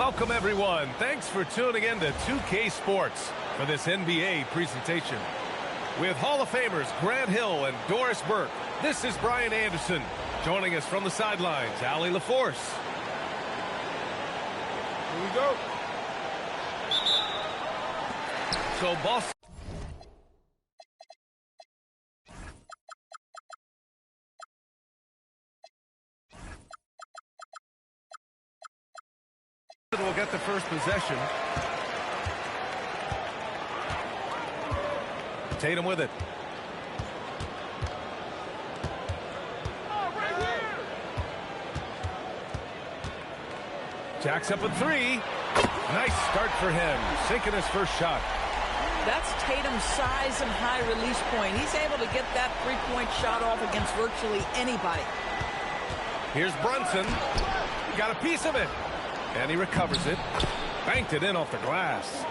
Welcome, everyone. Thanks for tuning in to 2K Sports for this NBA presentation. With Hall of Famers Grant Hill and Doris Burke, this is Brian Anderson. Joining us from the sidelines, Allie LaForce. Here we go. So Boston will get the first possession. Tatum with it. Jacks up a three. Nice start for him. Sinking his first shot. That's Tatum's size and high release point. He's able to get that three-point shot off against virtually anybody. Here's Brunson. Got a piece of it. And he recovers it. Banked it in off the glass.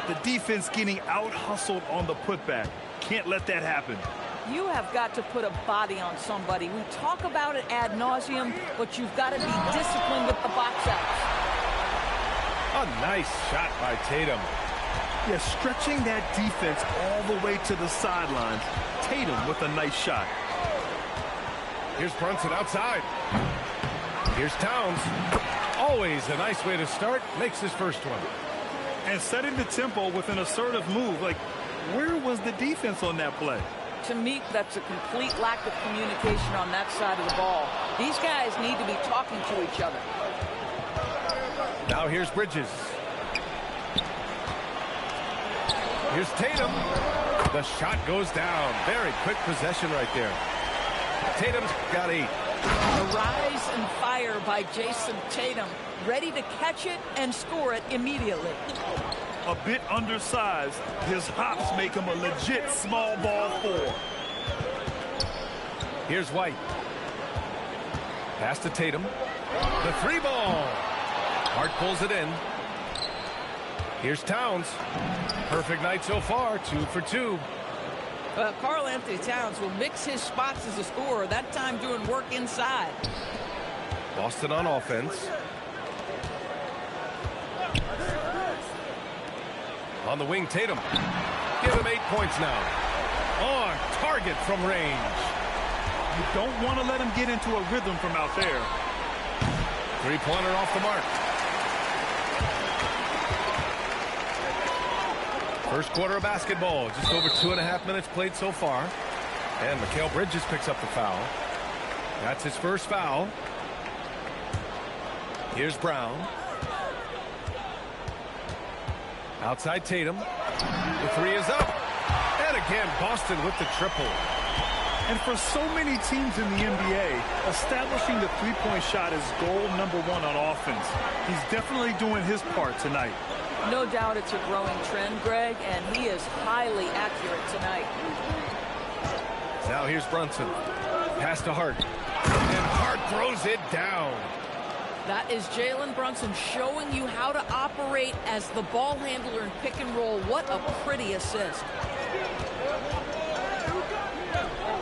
The defense getting out-hustled on the putback. Can't let that happen. You have got to put a body on somebody. We talk about it ad nauseum, but you've got to be disciplined with the box outs. A nice shot by Tatum. Yeah, stretching that defense all the way to the sidelines. Tatum with a nice shot. Here's Brunson outside. Here's Towns. Always a nice way to start. Makes his first one. And setting the tempo with an assertive move. Like, where was the defense on that play? To me, that's a complete lack of communication on that side of the ball. These guys need to be talking to each other. Now here's Bridges. Here's Tatum. The shot goes down. Very quick possession right there. Tatum's got 8. A rise and fire by Jason Tatum. Ready to catch it and score it immediately. A bit undersized. His hops make him a legit small ball 4. Here's White. Pass to Tatum. The 3 ball. Hart pulls it in. Here's Towns. Perfect night so far. 2 for 2. Karl Anthony Towns will mix his spots as a scorer. That time doing work inside. Boston on offense. On the wing, Tatum. Give him 8 points now. On target from range. You don't want to let him get into a rhythm from out there. 3-pointer off the mark. First quarter of basketball. Just over 2.5 minutes played so far. And Mikal Bridges picks up the foul. That's his first foul. Here's Brown. Outside Tatum. The 3 is up. And again, Boston with the triple. And for so many teams in the NBA, establishing the three-point shot is goal number 1 on offense. He's definitely doing his part tonight. No doubt it's a growing trend, Greg, and he is highly accurate tonight. Now here's Brunson. Pass to Hart. And Hart throws it down. That is Jalen Brunson showing you how to operate as the ball handler in pick and roll. What a pretty assist.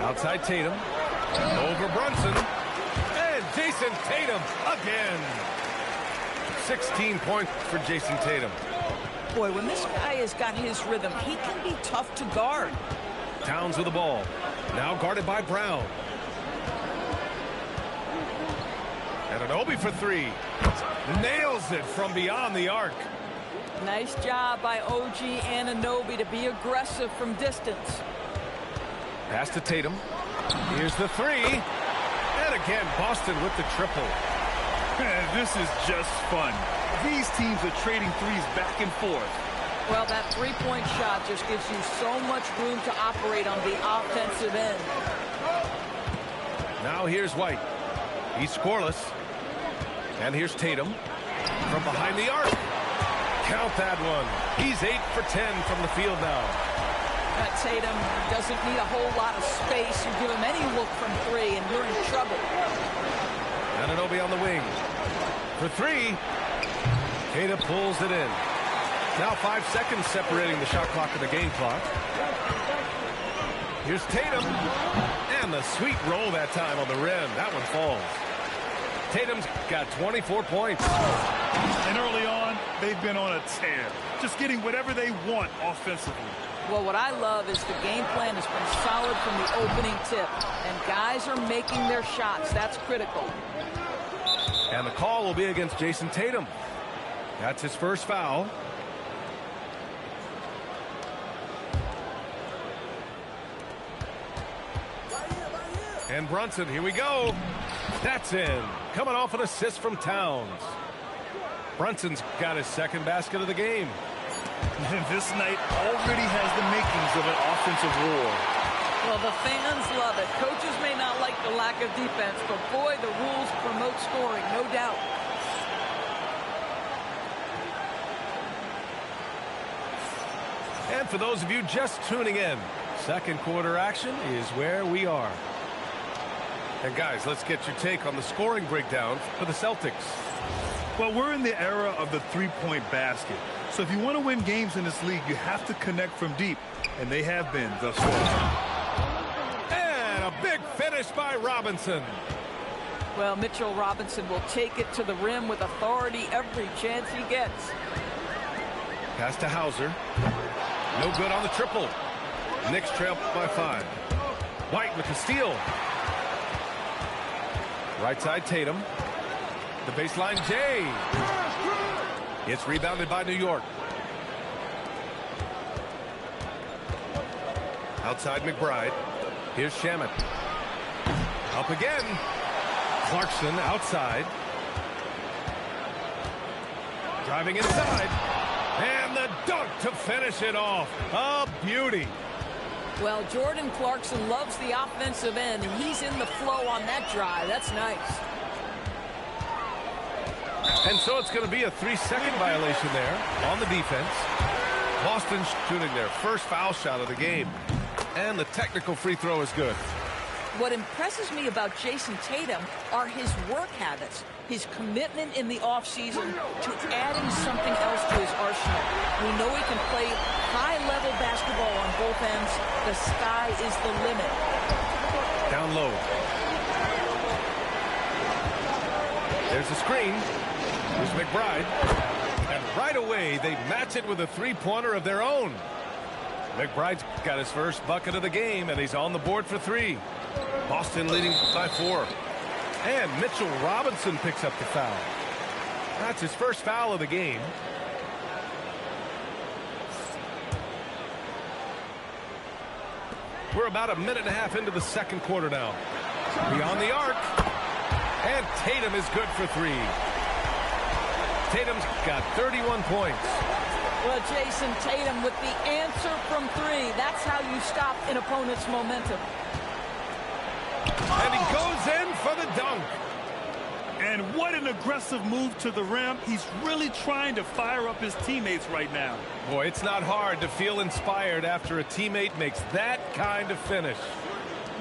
Outside Tatum. Over Brunson. And Jason Tatum again. 16 points for Jason Tatum. Boy, when this guy has got his rhythm, he can be tough to guard. Towns with the ball. Now guarded by Brown. Anunoby for 3. Nails it from beyond the arc. Nice job by OG Anunoby to be aggressive from distance. Pass to Tatum. Here's the 3. And again, Boston with the triple. This is just fun. These teams are trading threes back and forth. Well, that three-point shot just gives you so much room to operate on the offensive end. Now here's White. He's scoreless. And here's Tatum from behind the arc. Count that one. He's 8 for 10 from the field now. Tatum doesn't need a whole lot of space. You give him any look from 3 and you're in trouble. Anunoby on the wing. For 3. Tatum pulls it in. Now 5 seconds separating the shot clock and the game clock. Here's Tatum. And the sweet roll that time on the rim. That one falls. Tatum's got 24 points. And early on, they've been on a tear, just getting whatever they want offensively. Well, what I love is the game plan has been solid from the opening tip, and guys are making their shots. That's critical. And the call will be against Jason Tatum. That's his first foul. And Brunson, here we go. That's in. Coming off an assist from Towns. Brunson's got his second basket of the game. And this night already has the makings of an offensive war. Well, the fans love it. Coaches may not like the lack of defense, but boy, the rules promote scoring, no doubt. And for those of you just tuning in, second quarter action is where we are. And guys, let's get your take on the scoring breakdown for the Celtics. Well, we're in the era of the three-point basket. So if you want to win games in this league, you have to connect from deep. And they have been thus far. And a big finish by Robinson. Well, Mitchell Robinson will take it to the rim with authority every chance he gets. Pass to Hauser. No good on the triple. Knicks trail by 5. White with the steal. Right side Tatum. The baseline Jay. It's rebounded by New York. Outside McBride. Here's Shamet. Up again. Clarkson outside. Driving inside. And the dunk to finish it off. A beauty. Well, Jordan Clarkson loves the offensive end, and he's in the flow on that drive. That's nice. And so it's going to be a 3-second violation there on the defense. Boston shooting their first foul shot of the game. And the technical free throw is good. What impresses me about Jason Tatum are his work habits, his commitment in the offseason to adding something else to his arsenal. We know he can play high-level basketball on both ends. The sky is the limit. Down low. There's the screen. Here's McBride. And right away, they match it with a three-pointer of their own. McBride's got his first bucket of the game, and he's on the board for 3. Boston leading by 4. And Mitchell Robinson picks up the foul. That's his first foul of the game. We're about a minute and a half into the second quarter now. Beyond the arc. And Tatum is good for 3. Tatum's got 31 points. Well, Jason Tatum with the answer from 3. That's how you stop an opponent's momentum. And he goes in for the dunk. And what an aggressive move to the rim. He's really trying to fire up his teammates right now. Boy, it's not hard to feel inspired after a teammate makes that kind of finish.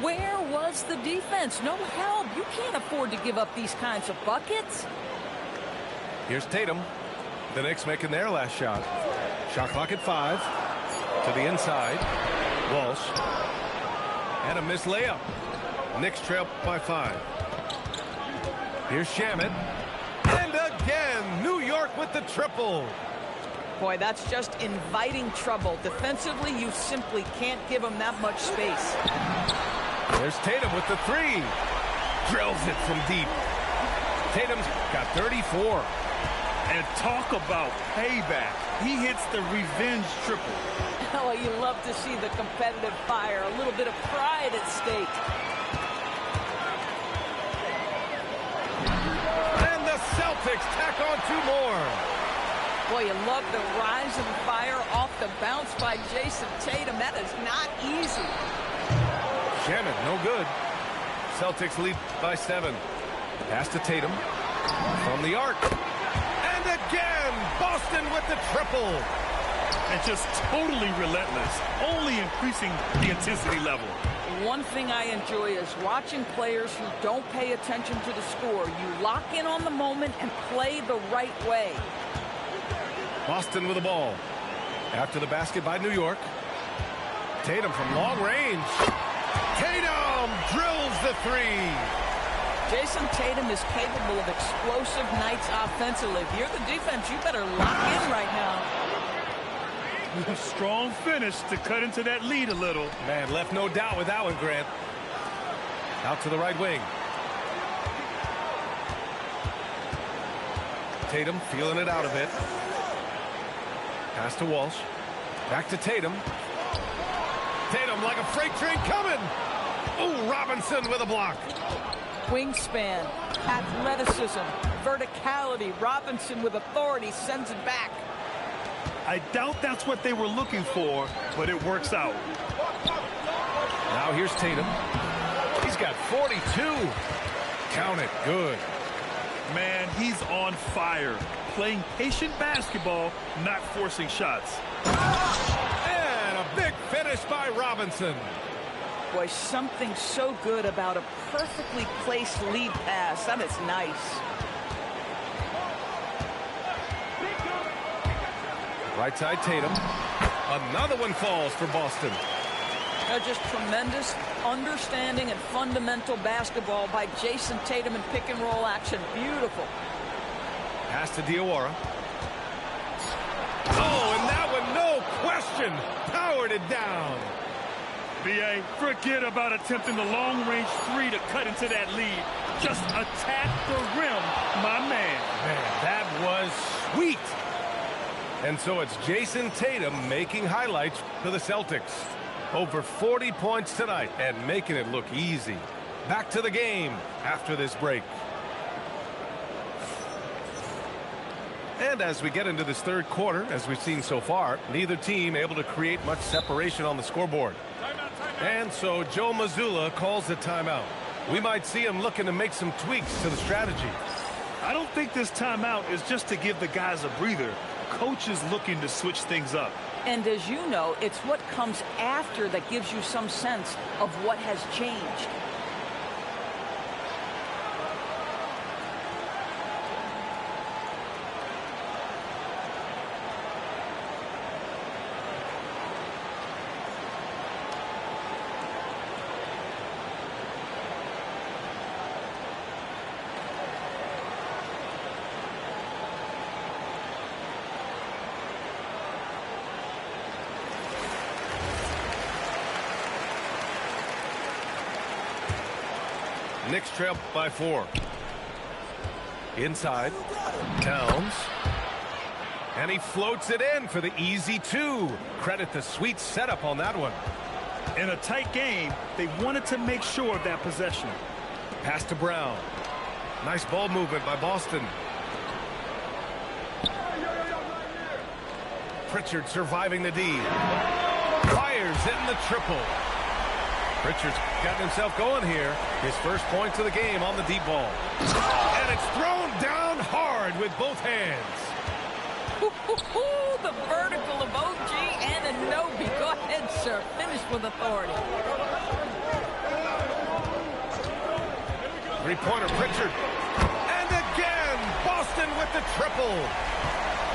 Where was the defense? No help. You can't afford to give up these kinds of buckets. Here's Tatum. The Knicks making their last shot. Shot clock at 5. To the inside. Walsh. And a missed layup. Knicks trail by 5. Here's Shamet. And again, New York with the triple. Boy, that's just inviting trouble. Defensively, you simply can't give them that much space. There's Tatum with the 3. Drills it from deep. Tatum's got 34. And talk about payback. He hits the revenge triple. Oh, you love to see the competitive fire. A little bit of pride at stake. And the Celtics tack on 2 more. Boy, you love the rise and fire off the bounce by Jason Tatum. That is not easy. Shamet, no good. Celtics lead by 7. Pass to Tatum. From the arc. And again, Boston with the triple. And just totally relentless, only increasing the intensity level. One thing I enjoy is watching players who don't pay attention to the score. You lock in on the moment and play the right way. Boston with the ball. After the basket by New York. Tatum from long range. Tatum drills the 3. Jason Tatum is capable of explosive nights offensively. If you're the defense, you better lock in right now. Strong finish to cut into that lead a little. Man, left no doubt with that one, Grant. Out to the right wing. Tatum feeling it out a bit. Pass to Walsh. Back to Tatum. Tatum like a freight train coming. Oh, Robinson with a block. Wingspan, athleticism, verticality. Robinson with authority sends it back. I doubt that's what they were looking for, but it works out. Now here's Tatum. He's got 42. Count it. Good. Man, he's on fire. Playing patient basketball, not forcing shots. And a big finish by Robinson. Boy, something so good about a perfectly placed lead pass. That is nice. Right side Tatum. Another one falls for Boston. Just tremendous understanding and fundamental basketball by Jason Tatum in pick and roll action. Beautiful. Pass to Diawara. Oh, and that one, no question, powered it down. B.A., forget about attempting the long-range three to cut into that lead. Just attack the rim, my man. Man, that was sweet. And so it's Jason Tatum making highlights for the Celtics. Over 40 points tonight and making it look easy. Back to the game after this break. And as we get into this third quarter, as we've seen so far, neither team able to create much separation on the scoreboard. And so Joe Mazzulla calls the timeout. We might see him looking to make some tweaks to the strategy. I don't think this timeout is just to give the guys a breather. Coach is looking to switch things up. And as you know, it's what comes after that gives you some sense of what has changed. Knicks trail by 4. Inside, Towns. And he floats it in for the easy 2. Credit the sweet setup on that one. In a tight game, they wanted to make sure of that possession. Pass to Brown. Nice ball movement by Boston. Pritchard surviving the D. Fires in the triple. Pritchard's gotten himself going here. His first points of the game on the deep ball. And it's thrown down hard with both hands. The vertical of OG and Anunoby. Go ahead, sir. Finish with authority. Three-pointer Pritchard. And again, Boston with the triple.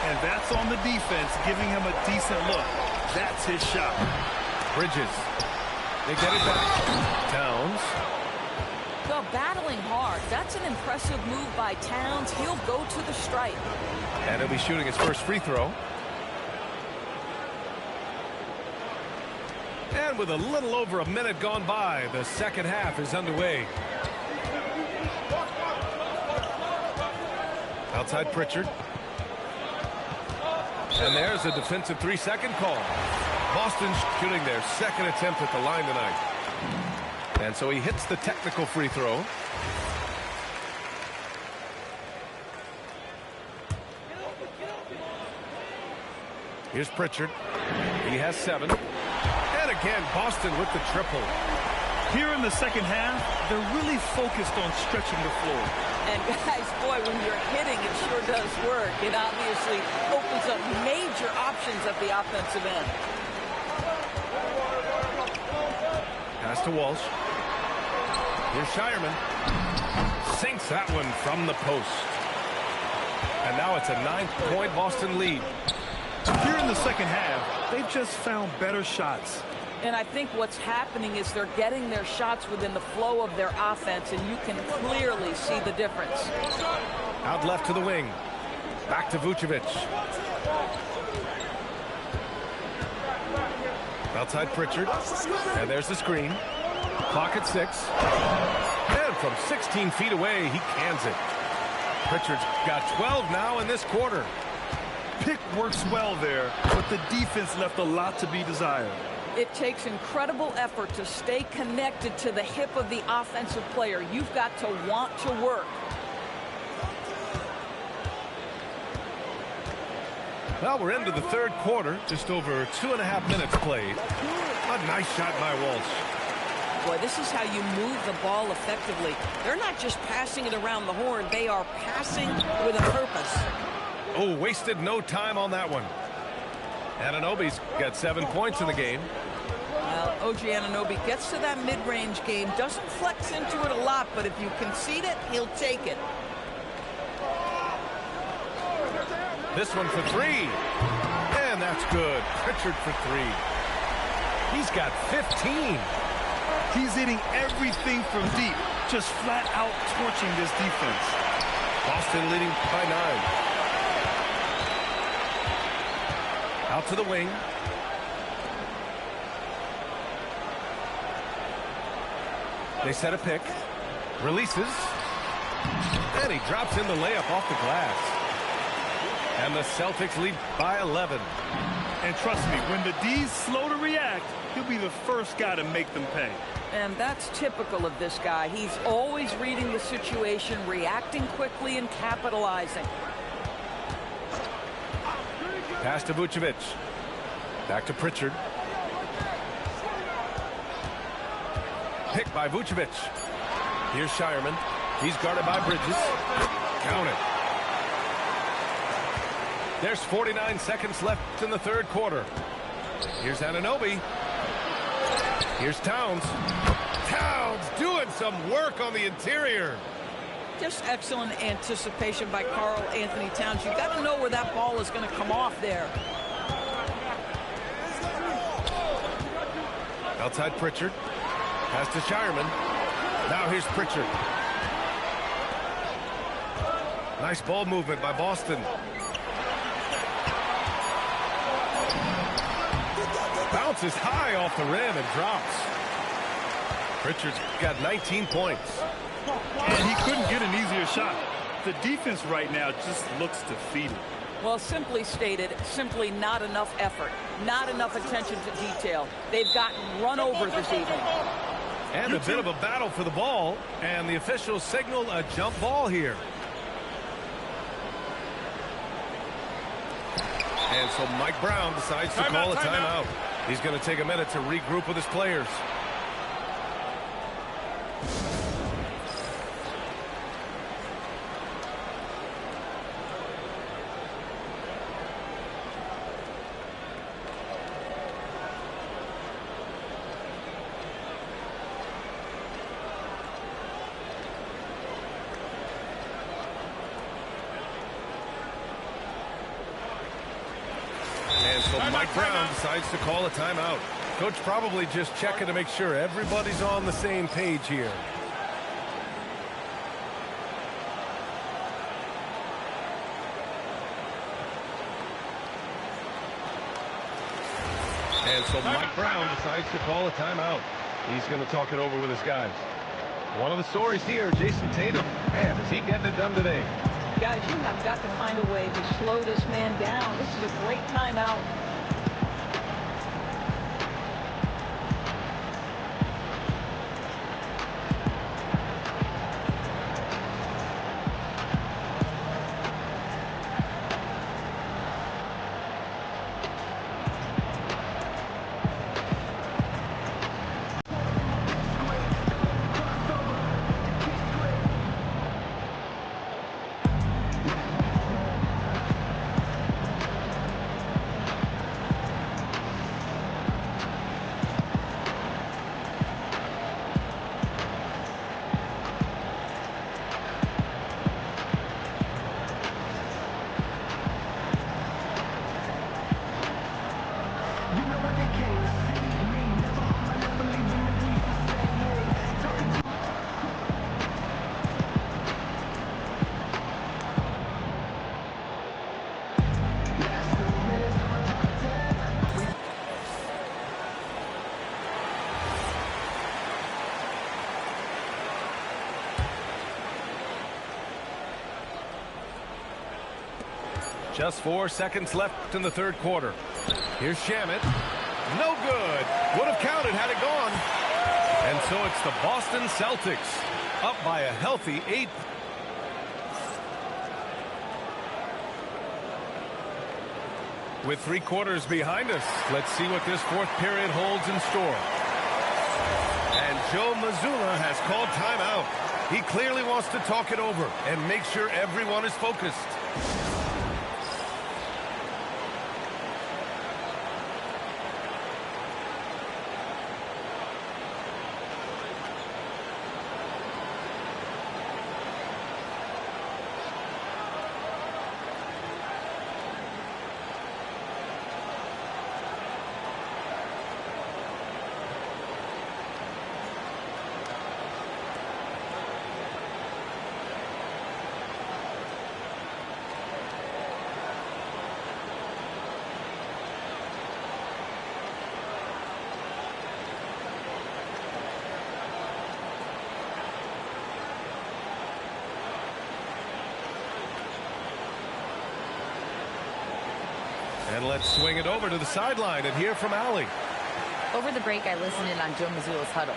And that's on the defense, giving him a decent look. That's his shot. Bridges. They get it back. Towns. Well, battling hard. That's an impressive move by Towns. He'll go to the stripe. And he'll be shooting his first free throw. And with a little over a minute gone by, the second half is underway. Outside Pritchard. And there's a defensive 3-second call. Boston's shooting their second attempt at the line tonight. And so he hits the technical free throw. Here's Pritchard. He has 7. And again, Boston with the triple. Here in the second half, they're really focused on stretching the floor. And guys, boy, when you're hitting, it sure does work. It obviously opens up major options at the offensive end. Pass to Walsh. Here's Shireman. Sinks that one from the post. And now it's a 9-point Boston lead. Here in the second half, they've just found better shots. And I think what's happening is they're getting their shots within the flow of their offense, and you can clearly see the difference. Out left to the wing. Back to Vucevic. Outside Pritchard. And there's the screen. Clock at 6. And from 16 feet away, he cans it. Pritchard's got 12 now in this quarter. Pick works well there, but the defense left a lot to be desired. It takes incredible effort to stay connected to the hip of the offensive player. You've got to want to work. Well, we're into the third quarter. Just over 2.5 minutes played. A nice shot by Walsh. Boy, this is how you move the ball effectively. They're not just passing it around the horn. They are passing with a purpose. Oh, wasted no time on that one. Anunoby's got 7 points in the game. Well, OG Anunoby gets to that mid-range game, doesn't flex into it a lot, but if you concede it, he'll take it. This one for 3. And that's good. Pritchard for 3. He's got 15. He's hitting everything from deep, just flat out torching this defense. Boston leading by 9. Out to the wing. They set a pick. Releases. And he drops in the layup off the glass. And the Celtics lead by 11. And trust me, when the D's slow to react, he'll be the first guy to make them pay. And that's typical of this guy. He's always reading the situation, reacting quickly, and capitalizing. Pass to Vucevic. Back to Pritchard. Pick by Vucevic. Here's Shireman. He's guarded by Bridges. Count it. There's 49 seconds left in the third quarter. Here's Anunoby. Here's Towns. Towns doing some work on the interior. Just excellent anticipation by Karl Anthony Towns. You've got to know where that ball is going to come off there. Outside Pritchard. Pass to Shireman. Now here's Pritchard. Nice ball movement by Boston. Bounces high off the rim and drops. Pritchard's got 19 points. And he couldn't get an easier shot. The defense right now just looks defeated. Well, simply stated, simply not enough effort, not enough attention to detail. They've gotten run over this evening. And a bit of a battle for the ball, and the officials signal a jump ball here. And so Mike Brown decides to call a timeout. He's going to take a minute to regroup with his players. And so Mike Brown decides to call a timeout. Coach probably just checking to make sure everybody's on the same page here. And so Mike Brown decides to call a timeout. He's going to talk it over with his guys. One of the stories here, Jason Tatum. Man, is he getting it done today? Guys, you have got to find a way to slow this man down. This is a great timeout. Just 4 seconds left in the third quarter. Here's Shamet. No good. Would have counted had it gone. And so it's the Boston Celtics up by a healthy 8. With 3 quarters behind us, let's see what this fourth period holds in store. And Joe Mazzulla has called timeout. He clearly wants to talk it over and make sure everyone is focused. And let's swing it over to the sideline and hear from Allie. Over the break, I listened in on Joe Mazzulla's huddle.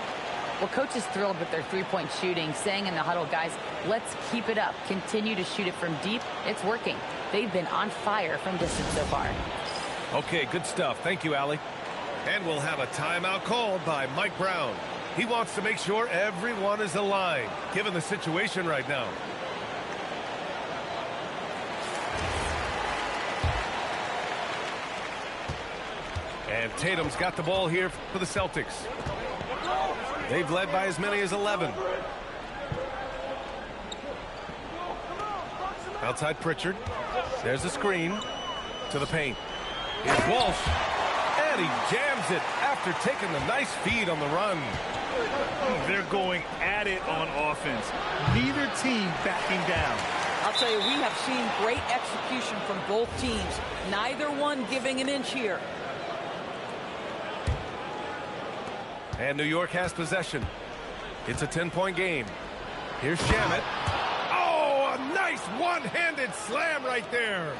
Well, coach is thrilled with their three-point shooting, saying in the huddle, guys, let's keep it up. Continue to shoot it from deep. It's working. They've been on fire from distance so far. Okay, good stuff. Thank you, Allie. And we'll have a timeout called by Mike Brown. He wants to make sure everyone is aligned, given the situation right now. And Tatum's got the ball here for the Celtics. They've led by as many as 11. Outside Pritchard. There's a screen to the paint. Here's Walsh. And he jams it after taking the nice feed on the run. They're going at it on offense. Neither team backing down. I'll tell you, we have seen great execution from both teams. Neither one giving an inch here. And New York has possession. It's a 10-point game. Here's Shamet. Oh, a nice one-handed slam right there.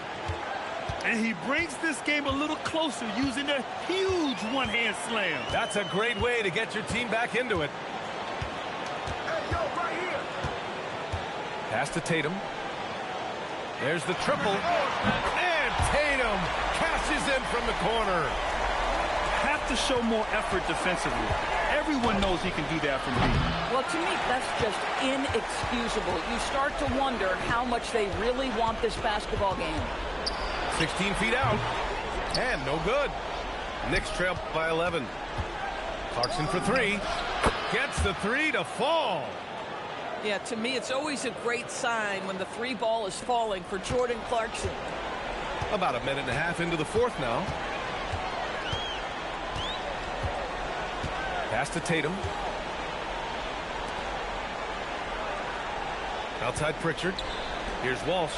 And he brings this game a little closer using a huge one-hand slam. That's a great way to get your team back into it. Pass to Tatum. There's the triple. And Tatum cashes in from the corner. Have to show more effort defensively. Everyone knows he can do that from deep. Well, to me, that's just inexcusable. You start to wonder how much they really want this basketball game. 16 feet out. And no good. Knicks trail by 11. Clarkson for 3. Gets the 3 to fall. Yeah, to me, it's always a great sign when the 3 ball is falling for Jordan Clarkson. About a minute and a half into the fourth now. Pass to Tatum. Outside Pritchard. Here's Walsh.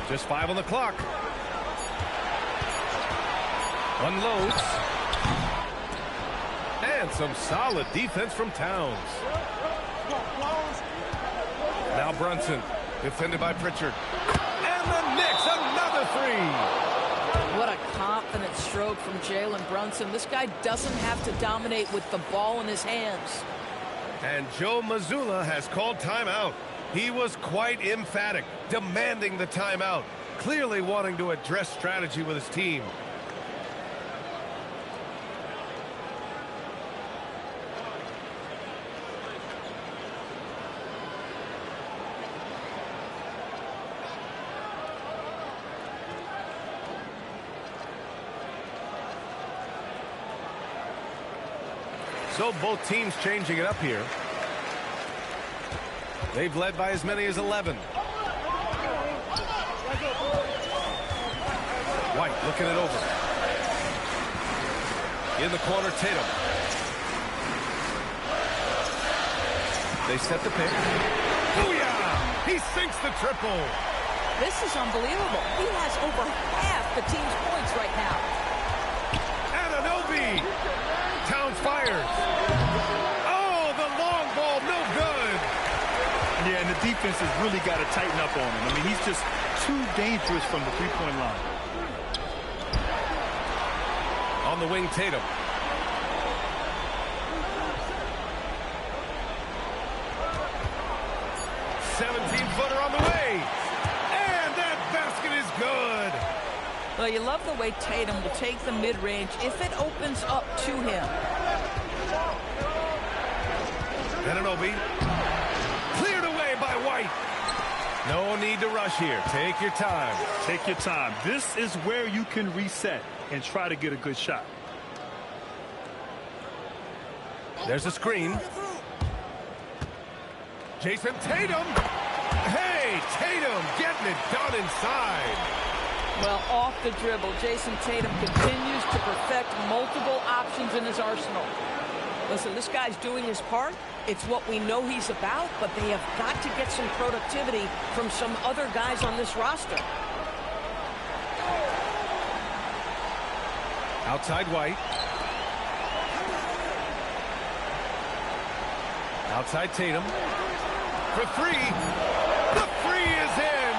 Just 5 on the clock. Unloads. And some solid defense from Towns. Now Brunson. Defended by Pritchard. And the Knicks, another 3. What a confident stroke from Jalen Brunson. This guy doesn't have to dominate with the ball in his hands. And Joe Mazzulla has called timeout. He was quite emphatic, demanding the timeout, clearly wanting to address strategy with his team. So both teams changing it up here. They've led by as many as 11. White looking it over. In the corner, Tatum. They set the pick. Booyah! He sinks the triple. This is unbelievable. He has over half the team's points right now. Anunoby. Towns fires. Oh, the long ball, no good. Yeah, and the defense has really got to tighten up on him. I mean, he's just too dangerous from the three-point line. On the wing, Tatum. Footer on the way. And that basket is good. Well, you love the way Tatum will take the mid-range if it opens up to him. Anunoby. Cleared away by White. No need to rush here. Take your time. Take your time. This is where you can reset and try to get a good shot. There's a screen. Jason Tatum. Hey, Tatum getting it done inside. Well, off the dribble, Jason Tatum continues to perfect multiple options in his arsenal. Listen, this guy's doing his part. It's what we know he's about, but they have got to get some productivity from some other guys on this roster. Outside White. Outside Tatum. For three. The three is in.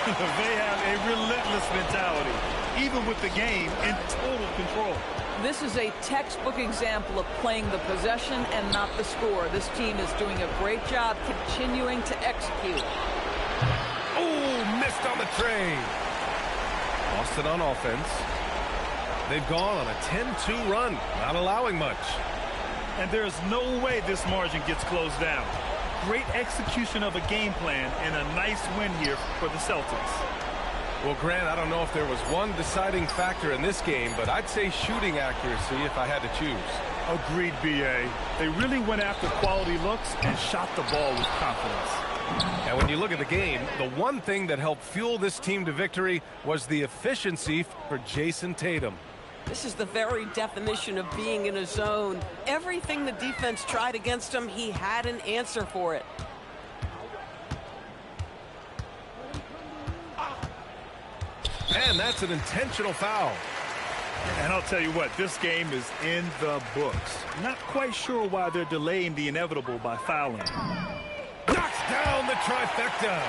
They have a relentless mentality, even with the game in total control. This is a textbook example of playing the possession and not the score. This team is doing a great job continuing to execute. Oh, missed on the tray. Boston on offense. They've gone on a 10-2 run, not allowing much. And there's no way this margin gets closed down. Great execution of a game plan and a nice win here for the Celtics. Well, Grant, I don't know if there was one deciding factor in this game, but I'd say shooting accuracy if I had to choose. Agreed, B.A. They really went after quality looks and shot the ball with confidence. And when you look at the game, the one thing that helped fuel this team to victory was the efficiency for Jason Tatum. This is the very definition of being in a zone. Everything the defense tried against him, he had an answer for it. And that's an intentional foul. And I'll tell you what, this game is in the books. Not quite sure why they're delaying the inevitable by fouling. Knocks down the trifecta.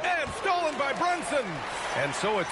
And stolen by Brunson. And so it's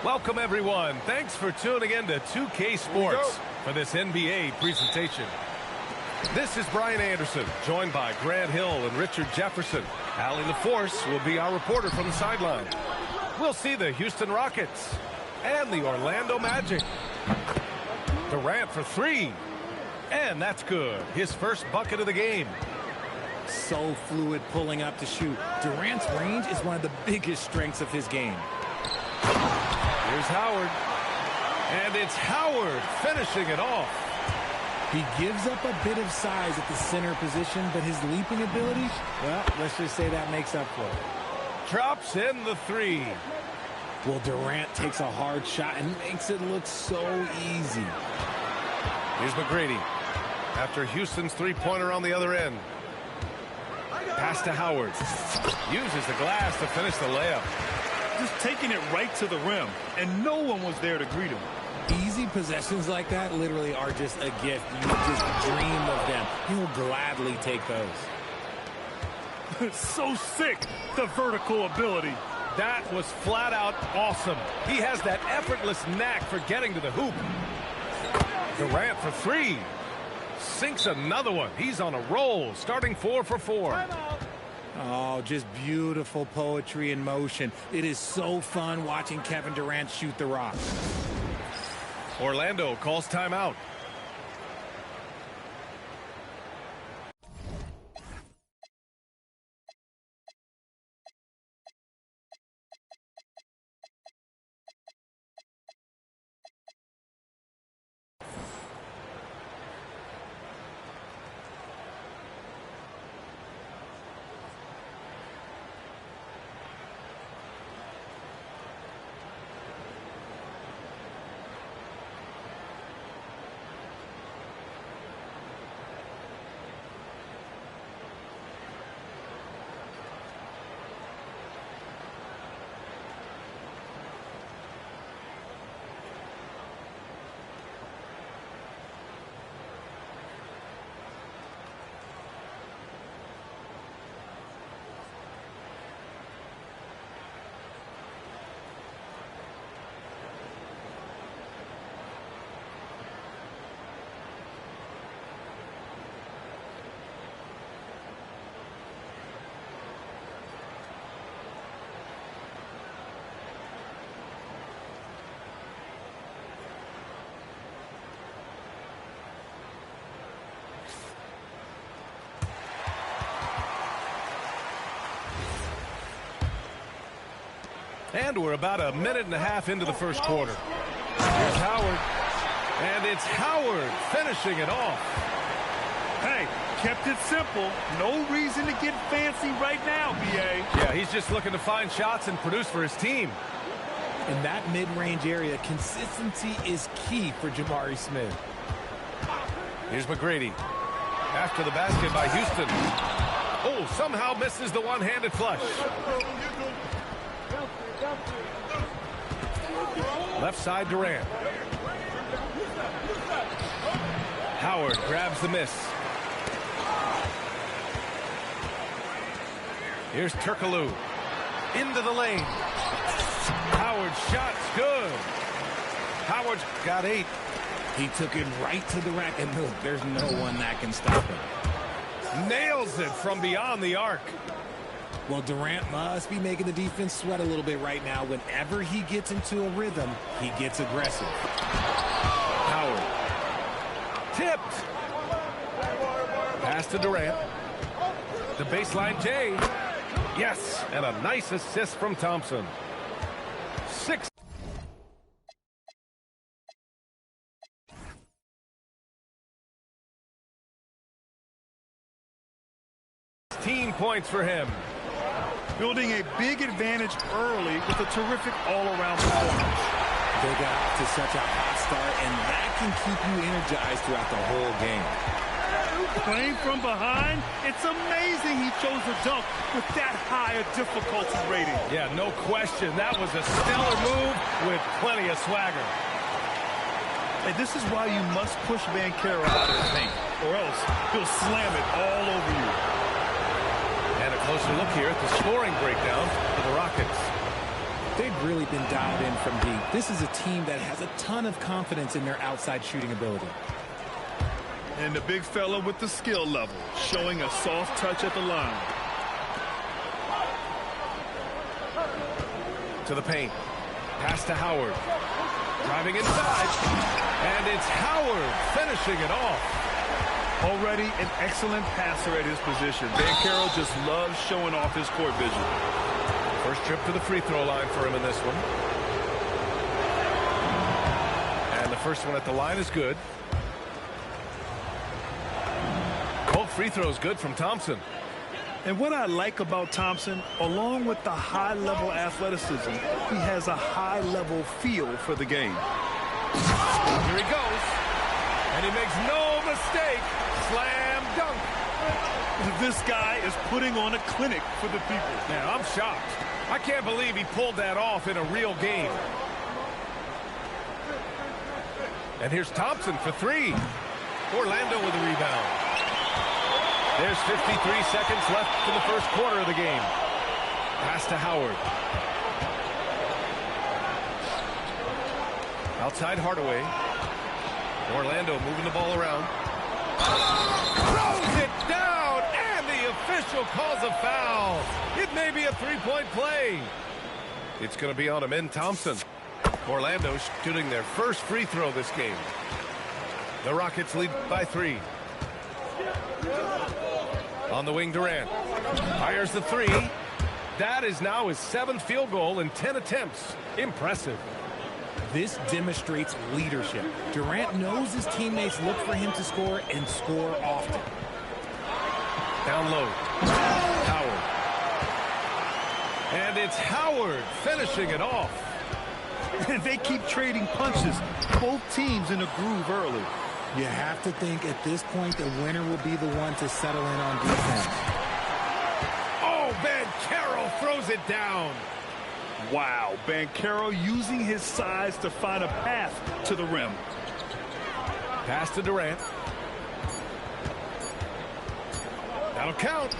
Welcome, everyone. Thanks for tuning in to 2K Sports for this NBA presentation. This is Brian Anderson, joined by Grant Hill and Richard Jefferson. Allie LaForce will be our reporter from the sideline. We'll see the Houston Rockets and the Orlando Magic. Durant for three. And that's good. His first bucket of the game. So fluid pulling up to shoot. Durant's range is one of the biggest strengths of his game. Here's Howard. And it's Howard finishing it off. He gives up a bit of size at the center position, but his leaping ability, well, let's just say that makes up for it. Drops in the three. Well, Durant takes a hard shot and makes it look so easy. Here's McGrady. After Houston's three-pointer on the other end. Pass to Howard. Uses the glass to finish the layup. Just taking it right to the rim, and no one was there to greet him. Easy possessions like that literally are just a gift. You just dream of them. He'll gladly take those. It's so sick, the vertical ability. That was flat out awesome. He has that effortless knack for getting to the hoop. Durant for three. Sinks another one. He's on a roll, starting 4 for 4. Oh, just beautiful poetry in motion. It is so fun watching Kevin Durant shoot the rock. Orlando calls timeout. And we're about a minute and a half into the first quarter. Here's Howard. And it's Howard finishing it off. Hey, kept it simple. No reason to get fancy right now, B.A. Yeah, he's just looking to find shots and produce for his team. In that mid-range area, consistency is key for Jabari Smith. Here's McGrady. After the basket by Houston. Oh, somehow misses the one-handed flush. Left side Durant. Howard grabs the miss. Here's Turkoglu. Into the lane. Howard's shot's good. Howard's got 8. He took it right to the rack, and look, there's no one that can stop him. Nails it from beyond the arc. Well, Durant must be making the defense sweat a little bit right now. Whenever he gets into a rhythm, he gets aggressive. Howard. Tipped. Pass to Durant. The baseline Jay. Yes, and a nice assist from Thompson. 6. 16 points for him. Building a big advantage early with a terrific all-around performance. They got off to such a hot start, and that can keep you energized throughout the whole game. Playing from behind, it's amazing he chose a dunk with that high a difficulty rating. Yeah, no question. That was a stellar move with plenty of swagger. And this is why you must push Banchero out of the paint, or else he'll slam it all over you. And a closer look here at the scoring breakdown for the Rockets. They've really been dialed in from deep. This is a team that has a ton of confidence in their outside shooting ability. And the big fella with the skill level, showing a soft touch at the line. To the paint. Pass to Howard. Driving inside. And it's Howard finishing it off. Already an excellent passer at his position. Banchero just loves showing off his court vision. First trip to the free throw line for him in this one. And the first one at the line is good. Both free throws good from Thompson. And what I like about Thompson, along with the high-level athleticism, he has a high-level feel for the game. Here he goes. And he makes no mistake. Slam dunk. This guy is putting on a clinic for the people. Man, I'm shocked. I can't believe he pulled that off in a real game. And here's Thompson for three. Orlando with a rebound. There's 53 seconds left in the first quarter of the game. Pass to Howard. Outside Hardaway. Orlando moving the ball around. Throws it down, and the official calls a foul. It may be a three-point play. It's going to be on Amen Thompson. Orlando shooting their first free throw this game. The Rockets lead by 3. On the wing, Durant. Fires the three. That is now his 7th field goal in 10 attempts. Impressive. This demonstrates leadership. Durant knows his teammates look for him to score and score often. Down low. Howard. And it's Howard finishing it off. And they keep trading punches. Both teams in a groove early. You have to think at this point the winner will be the one to settle in on defense. Oh, Banchero throws it down. Wow, Banchero using his size to find a path to the rim. Pass to Durant. That'll count.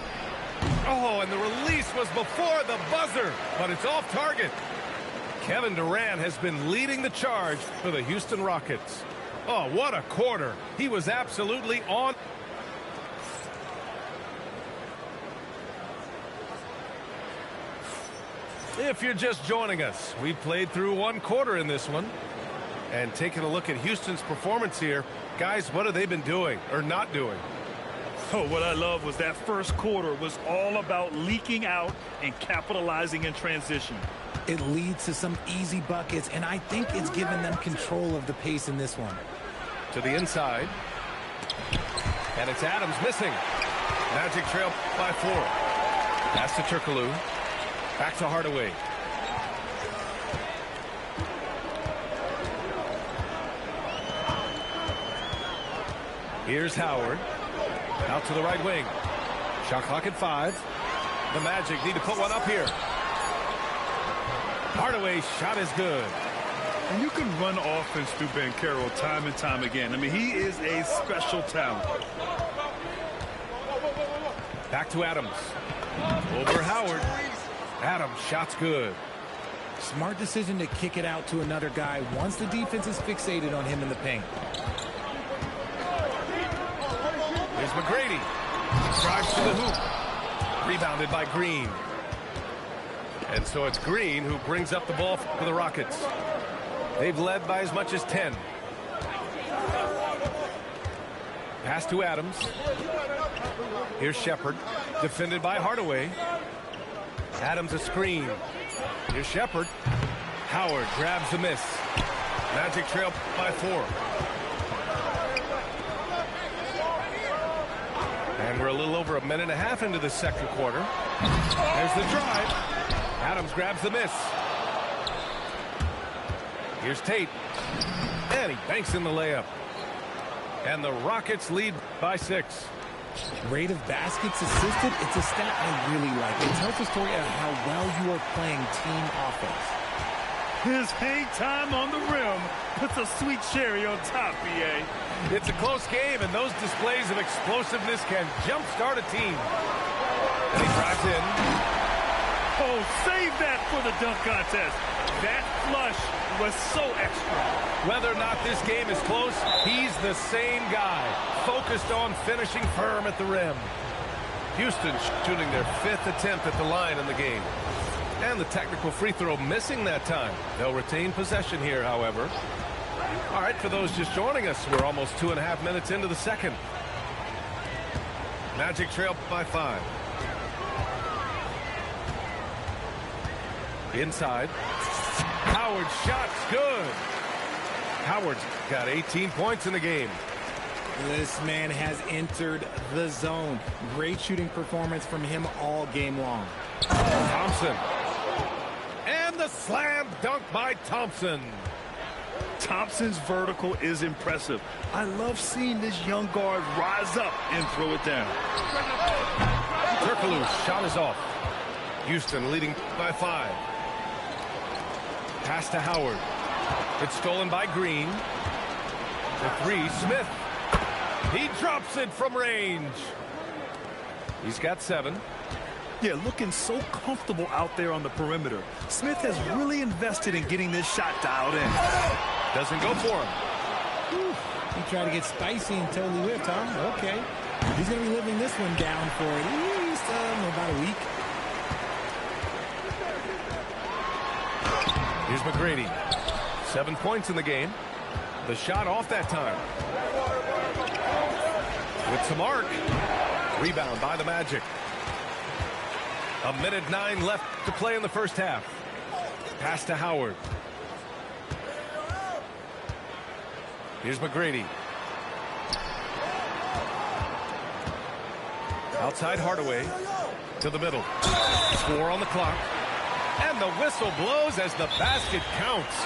Oh, and the release was before the buzzer, but it's off target. Kevin Durant has been leading the charge for the Houston Rockets. Oh, what a quarter. He was absolutely on. If you're just joining us, we played through one quarter in this one. And taking a look at Houston's performance here, guys, what have they been doing or not doing? Oh, what I love was that first quarter was all about leaking out and capitalizing in transition. It leads to some easy buckets, and I think it's given them control of the pace in this one. To the inside. And it's Adams missing. Magic trail by 4. Pass to Turkoglu. Back to Hardaway. Here's Howard. Out to the right wing. Shot clock at 5. The Magic need to put one up here. Hardaway's shot is good. And you can run offense through Banchero time and time again. I mean, he is a special talent. Back to Adams. Over Howard. Adams, shot's good. Smart decision to kick it out to another guy once the defense is fixated on him in the paint. Here's McGrady. Drives to the hoop. Rebounded by Green. And so it's Green who brings up the ball for the Rockets. They've led by as much as 10. Pass to Adams. Here's Shepherd. Defended by Hardaway. Adams a screen. Here's Shepherd. Howard grabs the miss. Magic trail by 4. And we're a little over a minute and a half into the second quarter. There's the drive. Adams grabs the miss. Here's Tate. And he banks in the layup. And the Rockets lead by 6. Rate of baskets assisted, it's a stat I really like. It tells the story of how well you are playing team offense. His hang time on the rim puts a sweet cherry on top, BA. It's a close game, and those displays of explosiveness can jumpstart a team. And he drives in. Oh, save that for the dunk contest. That flush was so extra. Whether or not this game is close, he's the same guy, focused on finishing firm at the rim. Houston shooting their 5th attempt at the line in the game. And the technical free throw missing that time. They'll retain possession here, however. All right, for those just joining us, we're almost 2.5 minutes into the second. Magic trail by 5. Inside. Howard's shot's good. Howard's got 18 points in the game. This man has entered the zone. Great shooting performance from him all game long. Thompson. And the slam dunk by Thompson. Thompson's vertical is impressive. I love seeing this young guard rise up and throw it down. Turkoglu's shot is off. Houston leading by 5. Pass to Howard. It's stolen by Green. The 3, Smith. He drops it from range. He's got 7. Yeah, looking so comfortable out there on the perimeter. Smith has really invested in getting this shot dialed in. Doesn't go for him. Whew. He tried to get spicy and totally whipped, huh? Okay. He's going to be living this one down for at least about a week. Here's McGrady. 7 points in the game. The shot off that time. With some arc. Rebound by the Magic. 1:09 left to play in the first half. Pass to Howard. Here's McGrady. Outside Hardaway to the middle. 4 on the clock. And the whistle blows as the basket counts.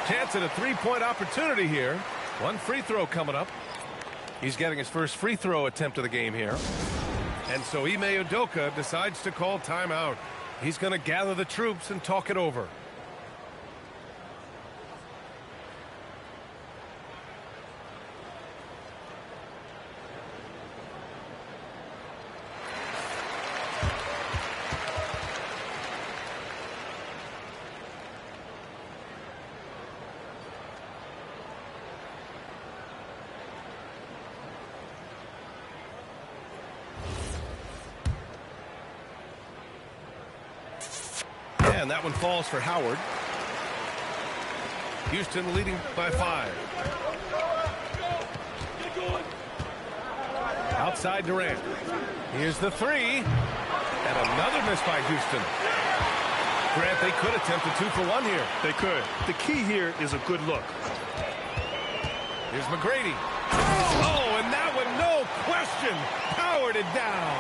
Chance at a 3-point opportunity here. 1 free throw coming up. He's getting his first free throw attempt of the game here. And so Ime Udoka decides to call timeout. He's going to gather the troops and talk it over. And that one falls for Howard. Houston leading by 5. Outside Durant. Here's the 3. And another miss by Houston. Grant, they could attempt a 2 for 1 here. They could. The key here is a good look. Here's McGrady. Oh, and that one, no question, powered it down.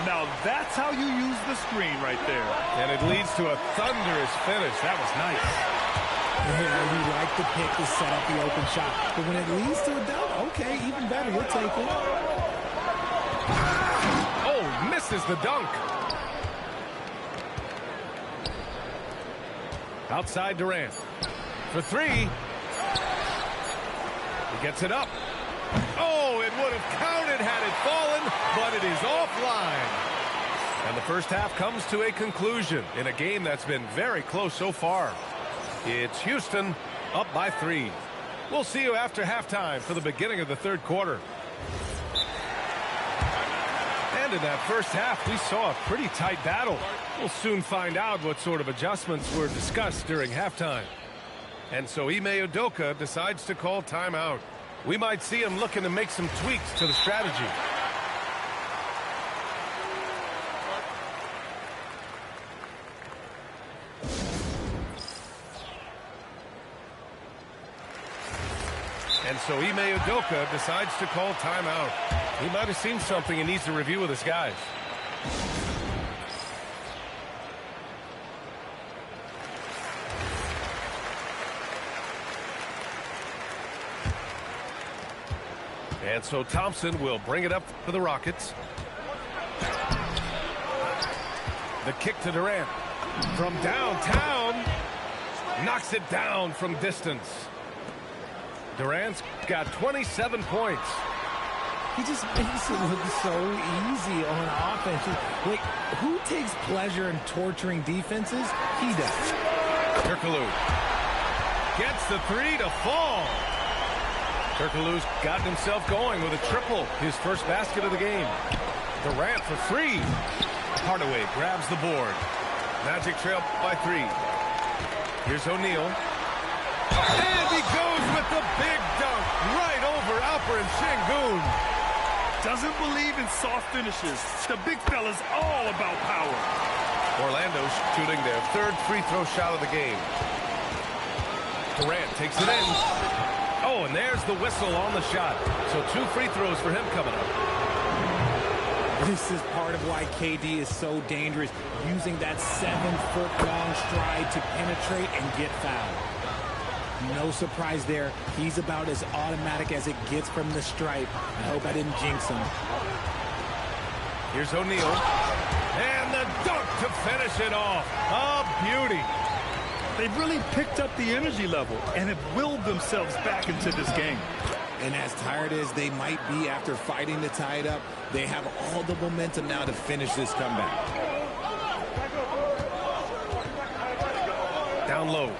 Now that's how you use the screen right there. And it leads to a thunderous finish. That was nice. Yeah, we like the pick to set up the open shot. But when it leads to a dunk, okay, even better. We'll take it. Oh, misses the dunk. Outside Durant. For 3. He gets it up. Oh, it would have counted had it fallen, but it is offline. And the first half comes to a conclusion in a game that's been very close so far. It's Houston up by 3. We'll see you after halftime for the beginning of the third quarter. And in that first half, we saw a pretty tight battle. We'll soon find out what sort of adjustments were discussed during halftime. And so Ime Udoka decides to call timeout. We might see him looking to make some tweaks to the strategy. And so Ime Udoka decides to call timeout. He might have seen something he needs to review with his guys. And so Thompson will bring it up for the Rockets. The kick to Durant. From downtown. Knocks it down from distance. Durant's got 27 points. He just makes it look so easy on offense. Like, who takes pleasure in torturing defenses? He does. Turkoglu gets the three to fall. Turkoglu's gotten himself going with a triple, his first basket of the game. Durant for three. Hardaway grabs the board. Magic trail by 3. Here's O'Neal. And he goes with the big dunk right over Alperen Sengun. Doesn't believe in soft finishes. The big fella's all about power. Orlando shooting their third free throw shot of the game. Durant takes it in. Oh, and there's the whistle on the shot. So 2 free throws for him coming up. This is part of why KD is so dangerous, using that 7-foot-long stride to penetrate and get fouled. No surprise there. He's about as automatic as it gets from the stripe. I hope I didn't jinx him. Here's O'Neal. And the dunk to finish it off. A beauty. They've really picked up the energy level and have willed themselves back into this game. And as tired as they might be after fighting to tie it up, they have all the momentum now to finish this comeback. Down low.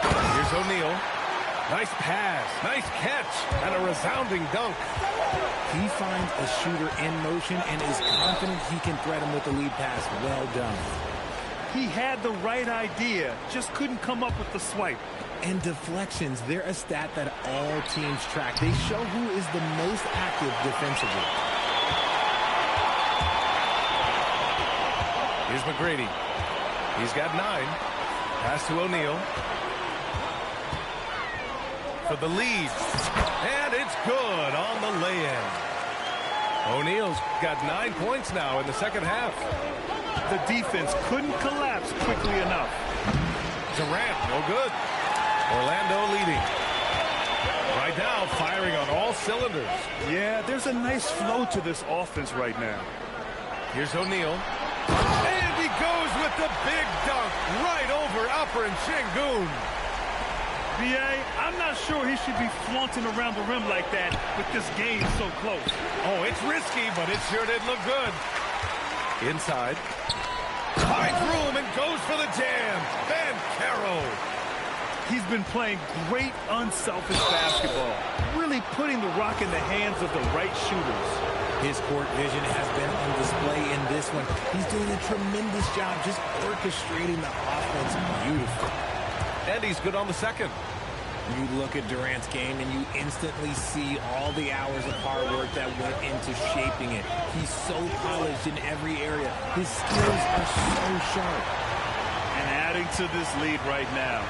Here's O'Neal. Nice pass, nice catch, and a resounding dunk. He finds a shooter in motion and is confident he can threat him with the lead pass. Well done. He had the right idea, just couldn't come up with the swipe. And deflections, they're a stat that all teams track. They show who is the most active defensively. Here's McGrady. He's got 9. Pass to O'Neal. For the lead. And it's good on the lay-in. O'Neal's got 9 points now in the second half. The defense couldn't collapse quickly enough. Durant, no good. Orlando leading. Right now, firing on all cylinders. Yeah, there's a nice flow to this offense right now. Here's O'Neal. And he goes with the big dunk right over Alperen Sengun. B.A., I'm not sure he should be flaunting around the rim like that with this game so close. Oh, it's risky, but it sure did look good. Inside. Finds room and goes for the jam. Banchero. He's been playing great, unselfish basketball, really putting the rock in the hands of the right shooters. His court vision has been on display in this one. He's doing a tremendous job just orchestrating the offense beautifully. And he's good on the second. You look at Durant's game and you instantly see all the hours of hard work that went into shaping it. He's so polished in every area. His skills are so sharp. And adding to this lead right now,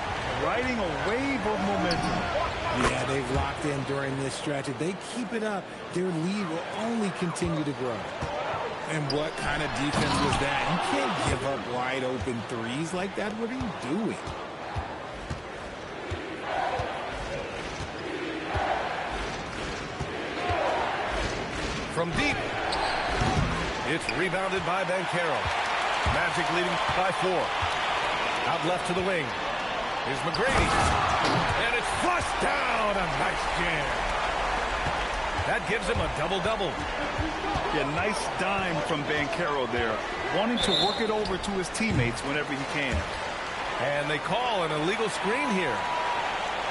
riding a wave of momentum. Yeah, they've locked in during this stretch. If they keep it up, their lead will only continue to grow. And what kind of defense was that? You can't give up wide open threes like that. What are you doing? From deep. It's rebounded by Banchero. Magic leading by 4. Out left to the wing. Here's McGrady. And it's flushed down. A nice jam. That gives him a double-double. Yeah, nice dime from Banchero there, wanting to work it over to his teammates whenever he can. And they call an illegal screen here.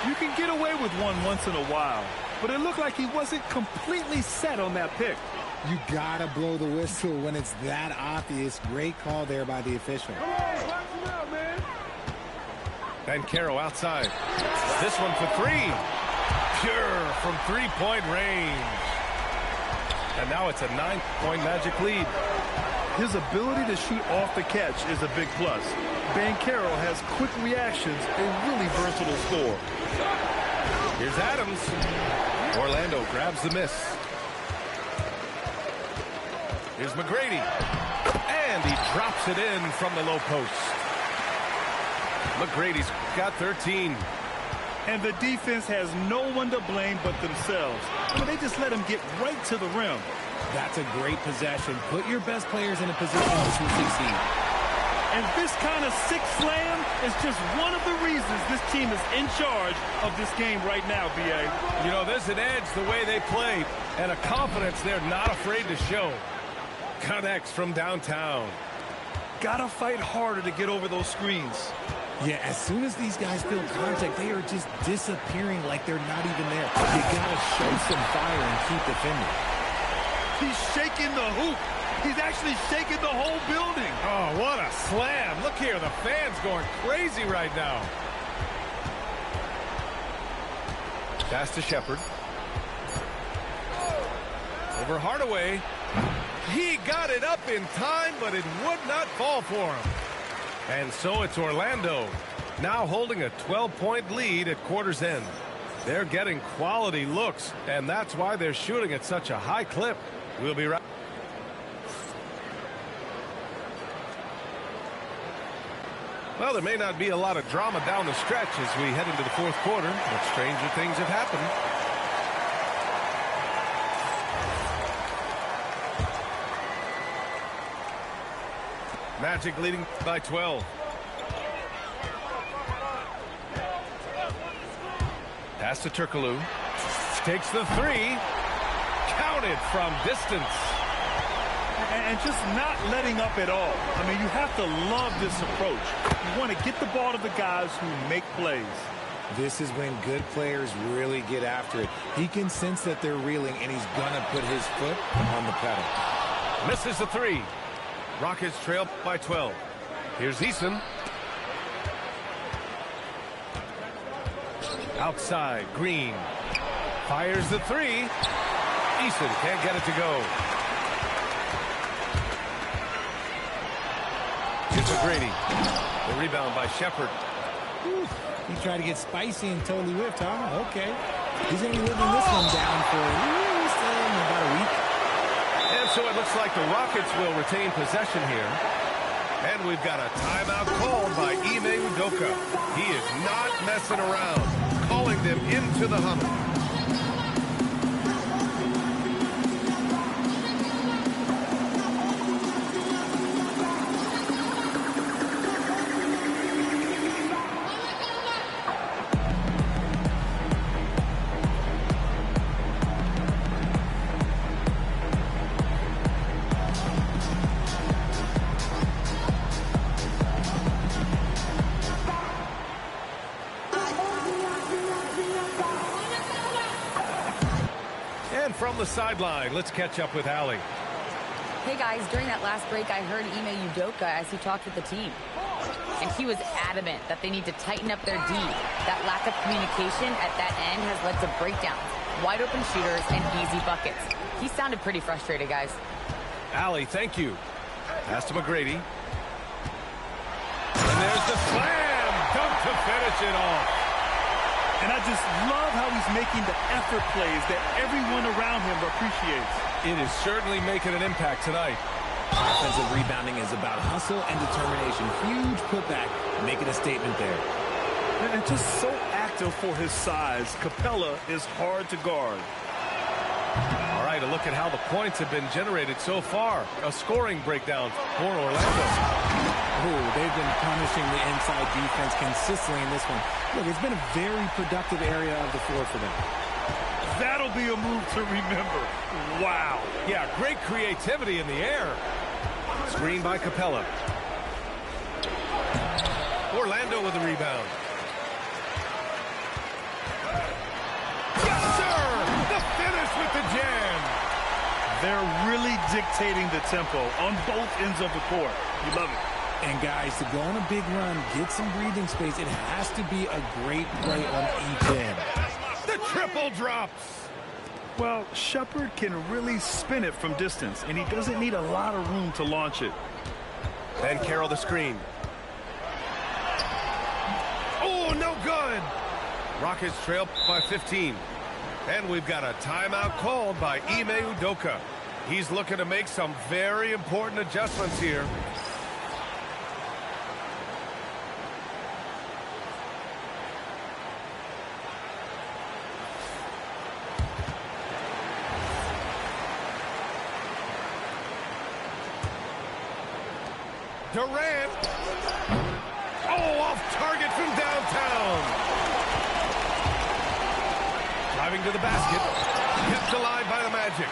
You can get away with one once in a while, but it looked like he wasn't completely set on that pick. You gotta blow the whistle when it's that obvious. Great call there by the official. Banchero outside. This one for 3. Pure from 3-point range. And now it's a 9-point Magic lead. His ability to shoot off the catch is a big plus. Banchero has quick reactions, a really versatile scorer. Here's Adams. Orlando grabs the miss. Here's McGrady. And he drops it in from the low post. McGrady's got 13. And the defense has no one to blame but themselves. They just let him get right to the rim. That's a great possession. Put your best players in a position to succeed. And this kind of sick slam is just one of the reasons this team is in charge of this game right now, B.A. You know, there's an edge the way they play. And a confidence they're not afraid to show. Connects from downtown. Gotta fight harder to get over those screens. Yeah, as soon as these guys feel contact, they are just disappearing like they're not even there. You gotta show some fire and keep defending. He's shaking the hoop. He's actually shaking the whole building. Oh, what a slam. Look here, the fans going crazy right now. Pass to Shepherd. Over Hardaway. He got it up in time, but it would not fall for him. And so it's Orlando, now holding a 12-point lead at quarter's end. They're getting quality looks, and that's why they're shooting at such a high clip. We'll be right. Well, there may not be a lot of drama down the stretch as we head into the fourth quarter, but stranger things have happened. Magic leading by 12. Pass to Turkoglu. Takes the three. Counted from distance. And just not letting up at all. I mean, you have to love this approach. You want to get the ball to the guys who make plays. This is when good players really get after it. He can sense that they're reeling, and he's going to put his foot on the pedal. Misses the three. Rockets trail by 12. Here's Eason. Outside, Green. Fires the three. Eason can't get it to go. Here's McGrady. The rebound by Shepherd. He tried to get spicy and totally whiffed, huh? Okay. He's going to be living this one down for about a week. And so it looks like the Rockets will retain possession here. And we've got a timeout called by Ime Udoka. He is not messing around, calling them into the huddle. From the sideline, let's catch up with Allie. Hey guys, during that last break, I heard Ime Udoka as he talked with the team. And he was adamant that they need to tighten up their D. That lack of communication at that end has led to breakdowns, wide open shooters, and easy buckets. He sounded pretty frustrated, guys. Allie, thank you. Pass to McGrady. And there's the slam dunk to finish it off. And I just love how he's making the effort plays that everyone around him appreciates. It is certainly making an impact tonight. Offensive rebounding is about hustle and determination. Huge putback, making a statement there. And just so active for his size. Capella is hard to guard. All right, a look at how the points have been generated so far. A scoring breakdown for Orlando. Oh, they've been punishing the inside defense consistently in this one. Look, it's been a very productive area of the floor for them. That'll be a move to remember. Wow. Yeah, great creativity in the air. Screen by Capella. Orlando with the rebound. Yes, sir! The finish with the jam. They're really dictating the tempo on both ends of the court. You love it. And guys, to go on a big run, get some breathing space, it has to be a great play on each end. The triple drops. Well, Shepherd can really spin it from distance, and he doesn't need a lot of room to launch it. Then Carroll the screen. Oh, no good. Rockets trail by 15. And we've got a timeout called by Ime Udoka. He's looking to make some very important adjustments here. Durant. Oh, off target from downtown. Driving to the basket. Kept alive by the Magic.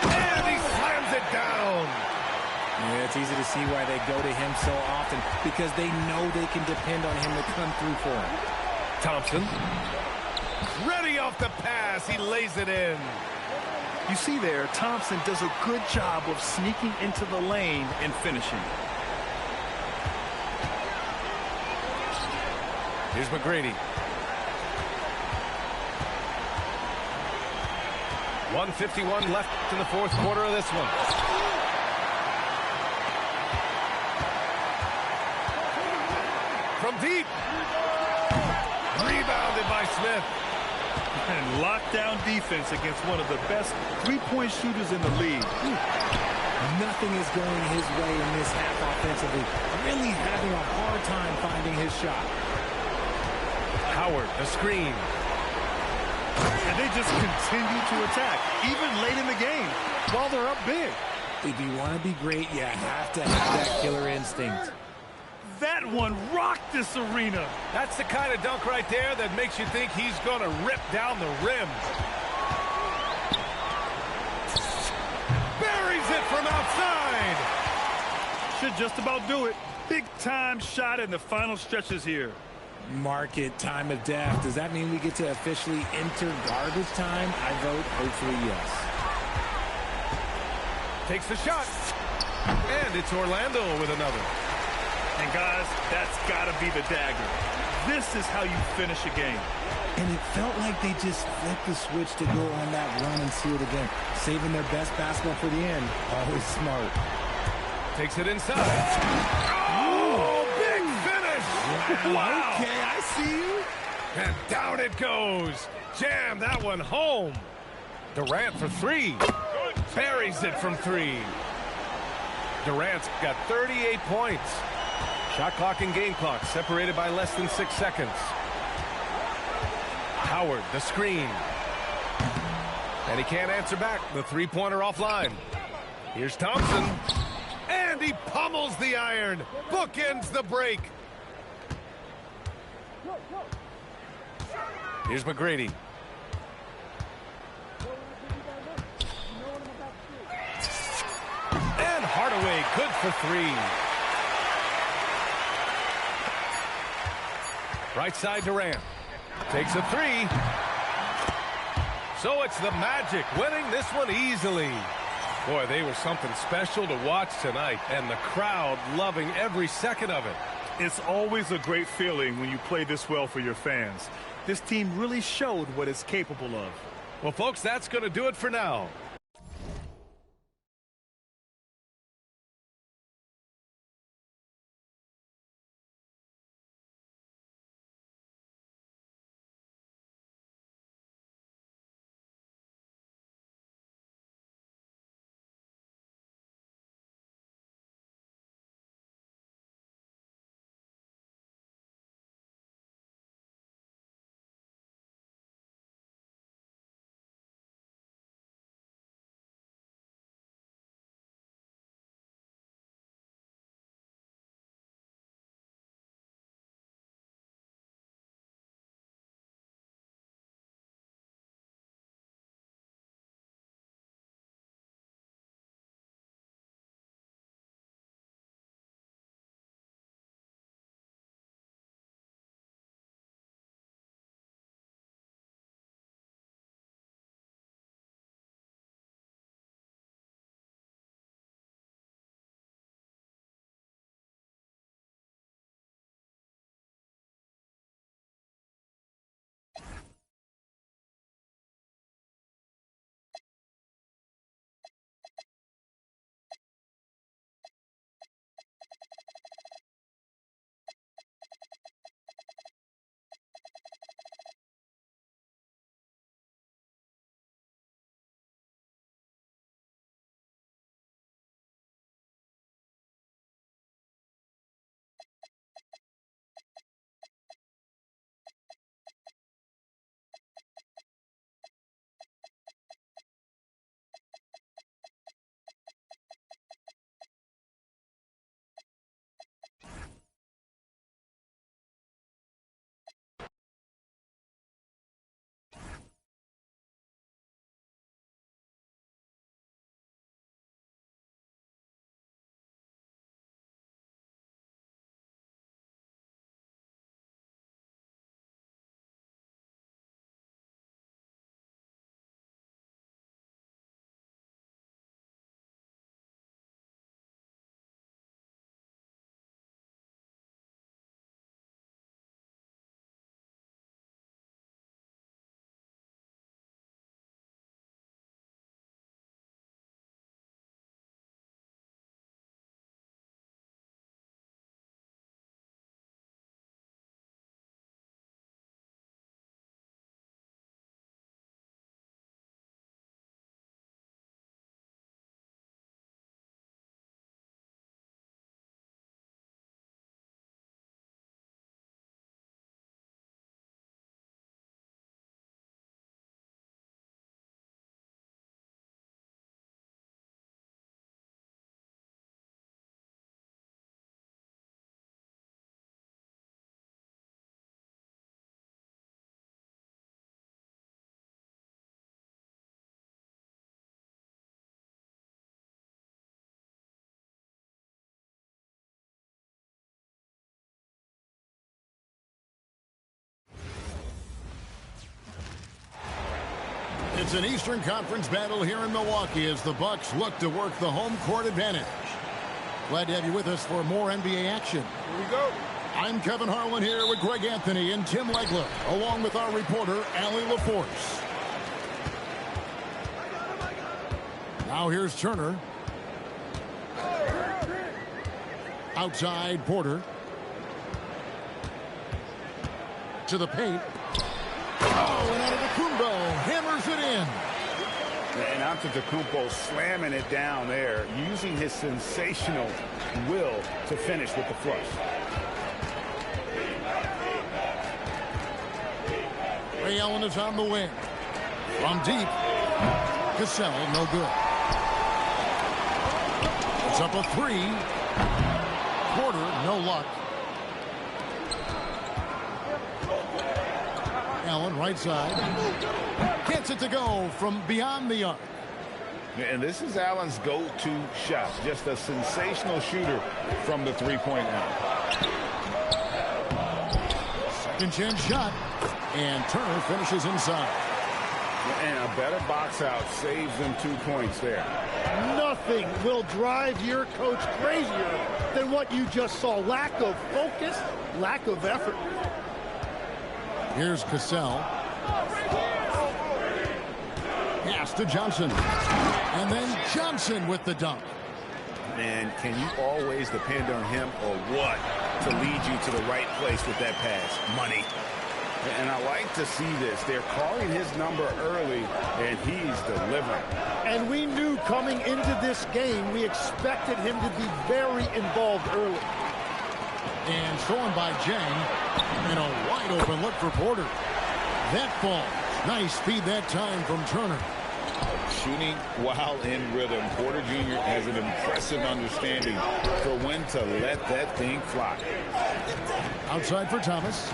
And he slams it down. Yeah, it's easy to see why they go to him so often, because they know they can depend on him to come through for him. Thompson. Ready off the pass. He lays it in. You see there, Thompson does a good job of sneaking into the lane and finishing. Here's McGrady. 1:51 left in the fourth quarter of this one. From deep. Rebounded by Smith. And lockdown defense against one of the best three-point shooters in the league. Nothing is going his way in this half offensively. Really having a hard time finding his shot. Howard, the screen. And they just continue to attack, even late in the game, while they're up big. If you want to be great, you have to have that killer instinct. That one rocked this arena. That's the kind of dunk right there that makes you think he's going to rip down the rim. Buries it from outside. Should just about do it. Big time shot in the final stretches here. Mark it time of death. Does that mean we get to officially enter garbage time? I vote hopefully yes. Takes the shot. And it's Orlando with another. And guys, that's got to be the dagger. This is how you finish a game. And it felt like they just flipped the switch to go on that run and seal it again. Saving their best basketball for the end. Always smart. Takes it inside. Oh, big finish. Wow. Okay, I see you. And down it goes. Jam that one home. Durant for three. Buries it from three. Durant's got 38 points. Shot clock and game clock separated by less than 6 seconds. Howard, the screen. And he can't answer back. The three-pointer offline. Here's Thompson. And he pummels the iron. Bookends the break. Here's McGrady. And Hardaway, good for three. Right side Durant. Takes a three. So it's the Magic winning this one easily. Boy, they were something special to watch tonight, and the crowd loving every second of it. It's always a great feeling when you play this well for your fans. This team really showed what it's capable of. Well, folks, that's going to do it for now. It's an Eastern Conference battle here in Milwaukee as the Bucks look to work the home court advantage. Glad to have you with us for more NBA action. Here we go. I'm Kevin Harlan here with Greg Anthony and Tim Legler, along with our reporter, Allie LaForce. Now here's Turner. Outside Porter. To the paint. Oh, and Antetokounmpo hammers it in. And Antetokounmpo slamming it down there, using his sensational will to finish with the flush. Ray Allen is on the wing. From deep. Cassell, no good. It's up a three. Porter, no luck. Allen, right side. Gets it to go from beyond the arc. And this is Allen's go-to shot. Just a sensational shooter from the three-point line. Second chance shot. And Turner finishes inside. And a better box out saves them 2 points there. Nothing will drive your coach crazier than what you just saw. Lack of focus, lack of effort. Here's Cassell. Pass to Johnson. And then Johnson with the dunk. And can you always depend on him or what to lead you to the right place with that pass? Money. And I like to see this. They're calling his number early, and he's delivering. And we knew coming into this game, we expected him to be very involved early. And stolen by Jang. And a wide open look for Porter. That falls. Nice feed that time from Turner. Shooting while in rhythm. Porter Jr. has an impressive understanding for when to let that thing fly. Outside for Thomas.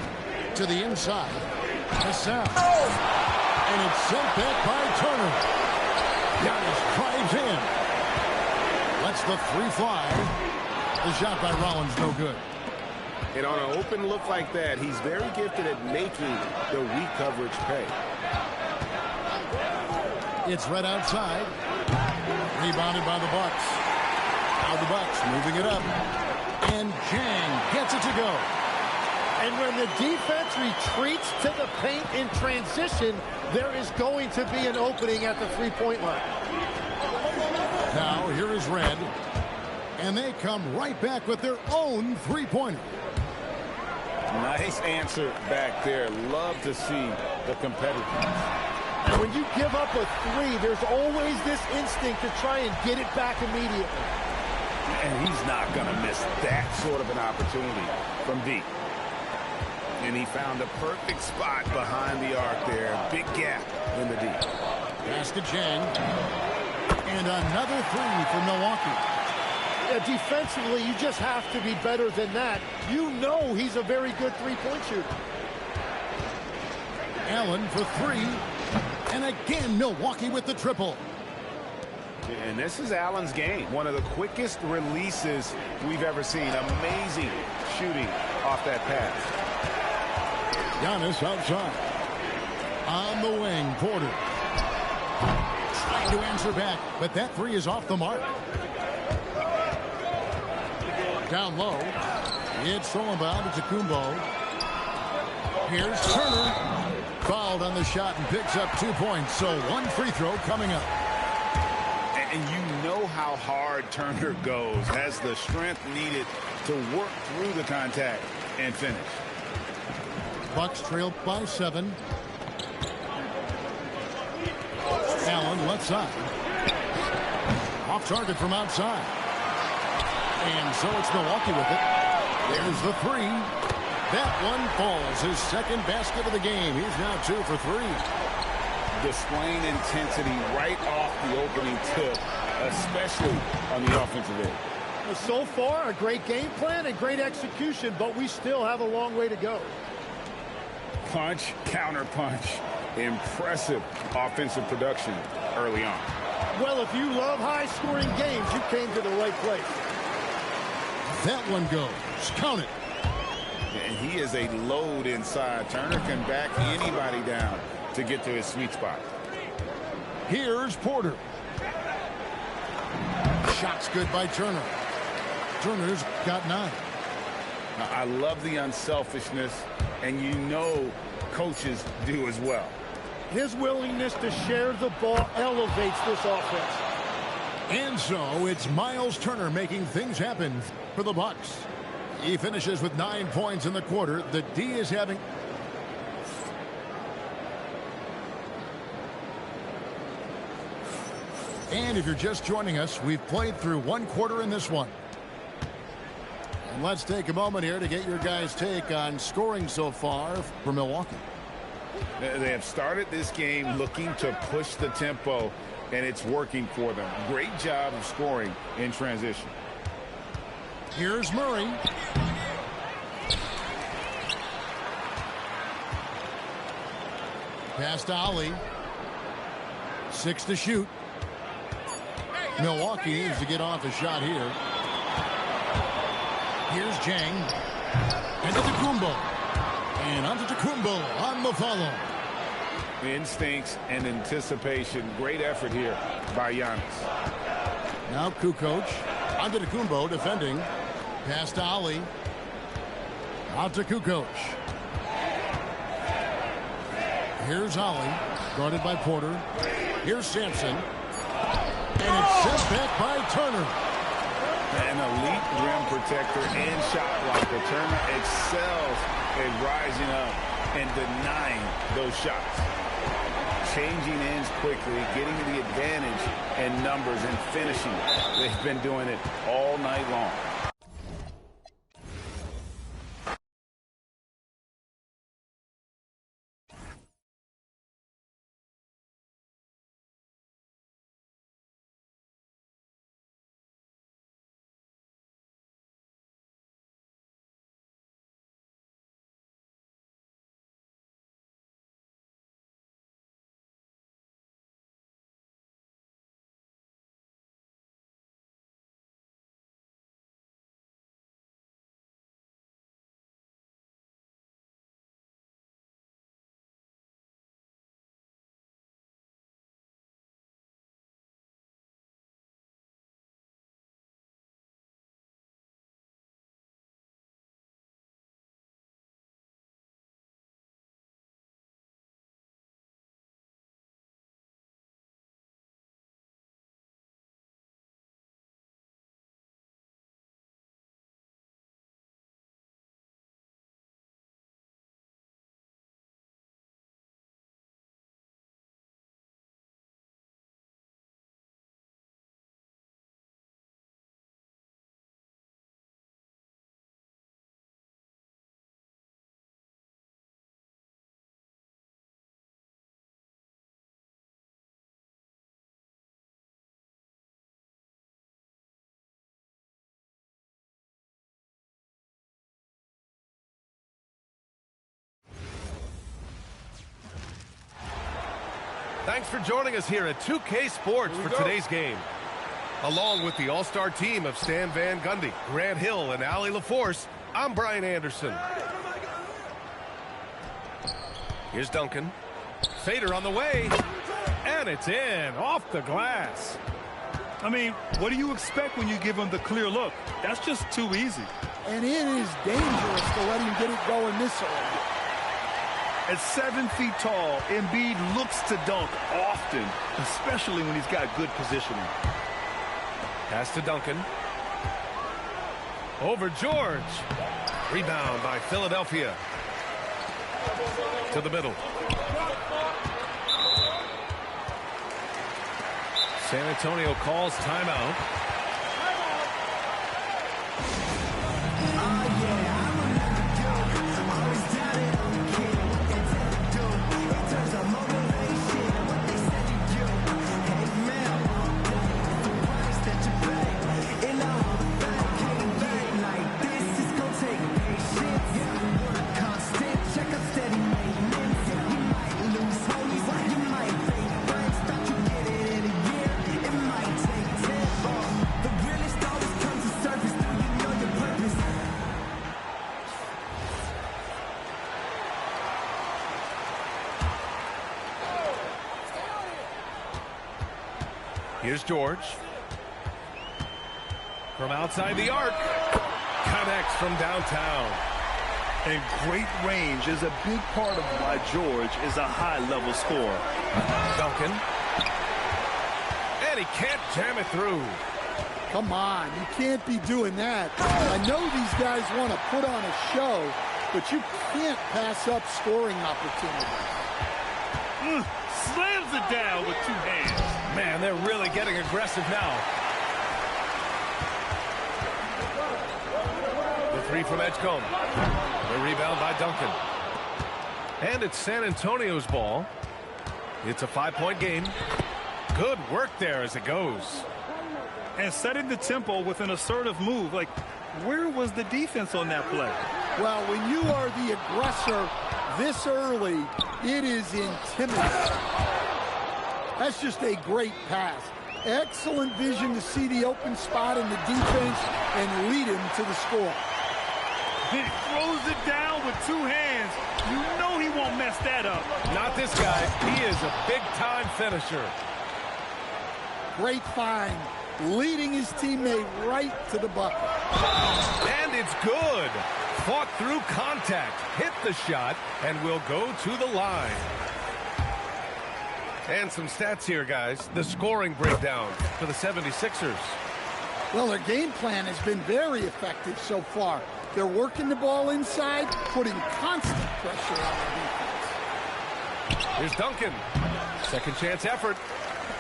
To the inside. Cassell. And it's sent back by Turner. Giannis drives in. Lets the three fly. The shot by Rollins no good. And on an open look like that, he's very gifted at making the weak coverage pay. It's right outside. Rebounded by the Bucks. Now the Bucks moving it up. And Jang gets it to go. And when the defense retreats to the paint in transition, there is going to be an opening at the three-point line. Now here is Red. And they come right back with their own three-pointer. Nice answer back there. Love to see the competitiveness. And when you give up a three, there's always this instinct to try and get it back immediately. And he's not going to miss that sort of an opportunity from deep. And he found the perfect spot behind the arc there. Big gap in the deep. Pass to Jang. And another three for Milwaukee. Yeah, defensively, you just have to be better than that. You know he's a very good three-point shooter. Allen for three. And again, Milwaukee with the triple. And this is Allen's game. One of the quickest releases we've ever seen. Amazing shooting off that pass. Giannis outside. On the wing, Porter. Trying to answer back, but that three is off the mark. Down low. It's stolen by Antetokounmpo. Here's Turner. Fouled on the shot and picks up 2 points. So one free throw coming up. And you know how hard Turner goes. Has the strength needed to work through the contact and finish. Bucks trail by 7. Allen left side. Off target from outside. And so it's Milwaukee with it. There's the three. That one falls. His second basket of the game. He's now 2 for 3. Displaying intensity right off the opening tip, especially on the offensive end. So far, a great game plan and great execution, but we still have a long way to go. Punch, counter punch. Impressive offensive production early on. Well, if you love high-scoring games, you came to the right place. That one goes. Count it. And he is a load inside. Turner can back anybody down to get to his sweet spot. Here's Porter. Shot's good by Turner. Turner's got 9. I love the unselfishness, and you know coaches do as well. His willingness to share the ball elevates this offense. And so it's Miles Turner making things happen for the Bucks. He finishes with 9 points in the quarter. The D is having... And if you're just joining us, we've played through 1 quarter in this one. And let's take a moment here to get your guys' take on scoring so far for Milwaukee. They have started this game looking to push the tempo, and it's working for them. Great job of scoring in transition. Here's Murray. Pass to Ali. 6 to shoot. Milwaukee needs to get off a shot here. Here's Jang. And Antetokounmpo. And Antetokounmpo on the follow. Instincts and anticipation. Great effort here by Giannis. Now Kukoc. Antetokounmpo defending. Pass to Ali. Out to Kukoc. Here's Ali. Guarded by Porter. Here's Sampson. And it's sent back by Turner. An elite rim protector and shot blocker. Turner excels at rising up and denying those shots. Changing ends quickly, getting the advantage and numbers and finishing. They've been doing it all night long. Thanks for joining us here at 2K Sports for today's game. Along with the all-star team of Stan Van Gundy, Grant Hill, and Allie LaForce, I'm Brian Anderson. Here's Duncan. Fader on the way. And it's in, off the glass. I mean, what do you expect when you give him the clear look? That's just too easy. And it is dangerous to let him get it going this early. At 7 feet tall, Embiid looks to dunk often, especially when he's got good positioning. Pass to Duncan. Over George. Rebound by Philadelphia. To the middle. San Antonio calls timeout. Here's George. From outside the arc. Connects from downtown. And great range is a big part of why George is a high-level scorer. Duncan. And he can't jam it through. Come on, you can't be doing that. I know these guys want to put on a show, but you can't pass up scoring opportunities. Slams it down with 2 hands. Man, they're really getting aggressive now. The 3 from Edgecombe. The rebound by Duncan. And it's San Antonio's ball. It's a 5-point game. Good work there as it goes. And setting the tempo with an assertive move. Like, where was the defense on that play? Well, when you are the aggressor this early, it is intimidating. That's just a great pass. Excellent vision to see the open spot in the defense and lead him to the score. He throws it down with 2 hands. You know he won't mess that up. Not this guy. He is a big-time finisher. Great find. Leading his teammate right to the bucket. And it's good. Fought through contact, hit the shot, and will go to the line. And some stats here, guys. The scoring breakdown for the 76ers. Well, their game plan has been very effective so far. They're working the ball inside, putting constant pressure on the defense. Here's Duncan. Second chance effort.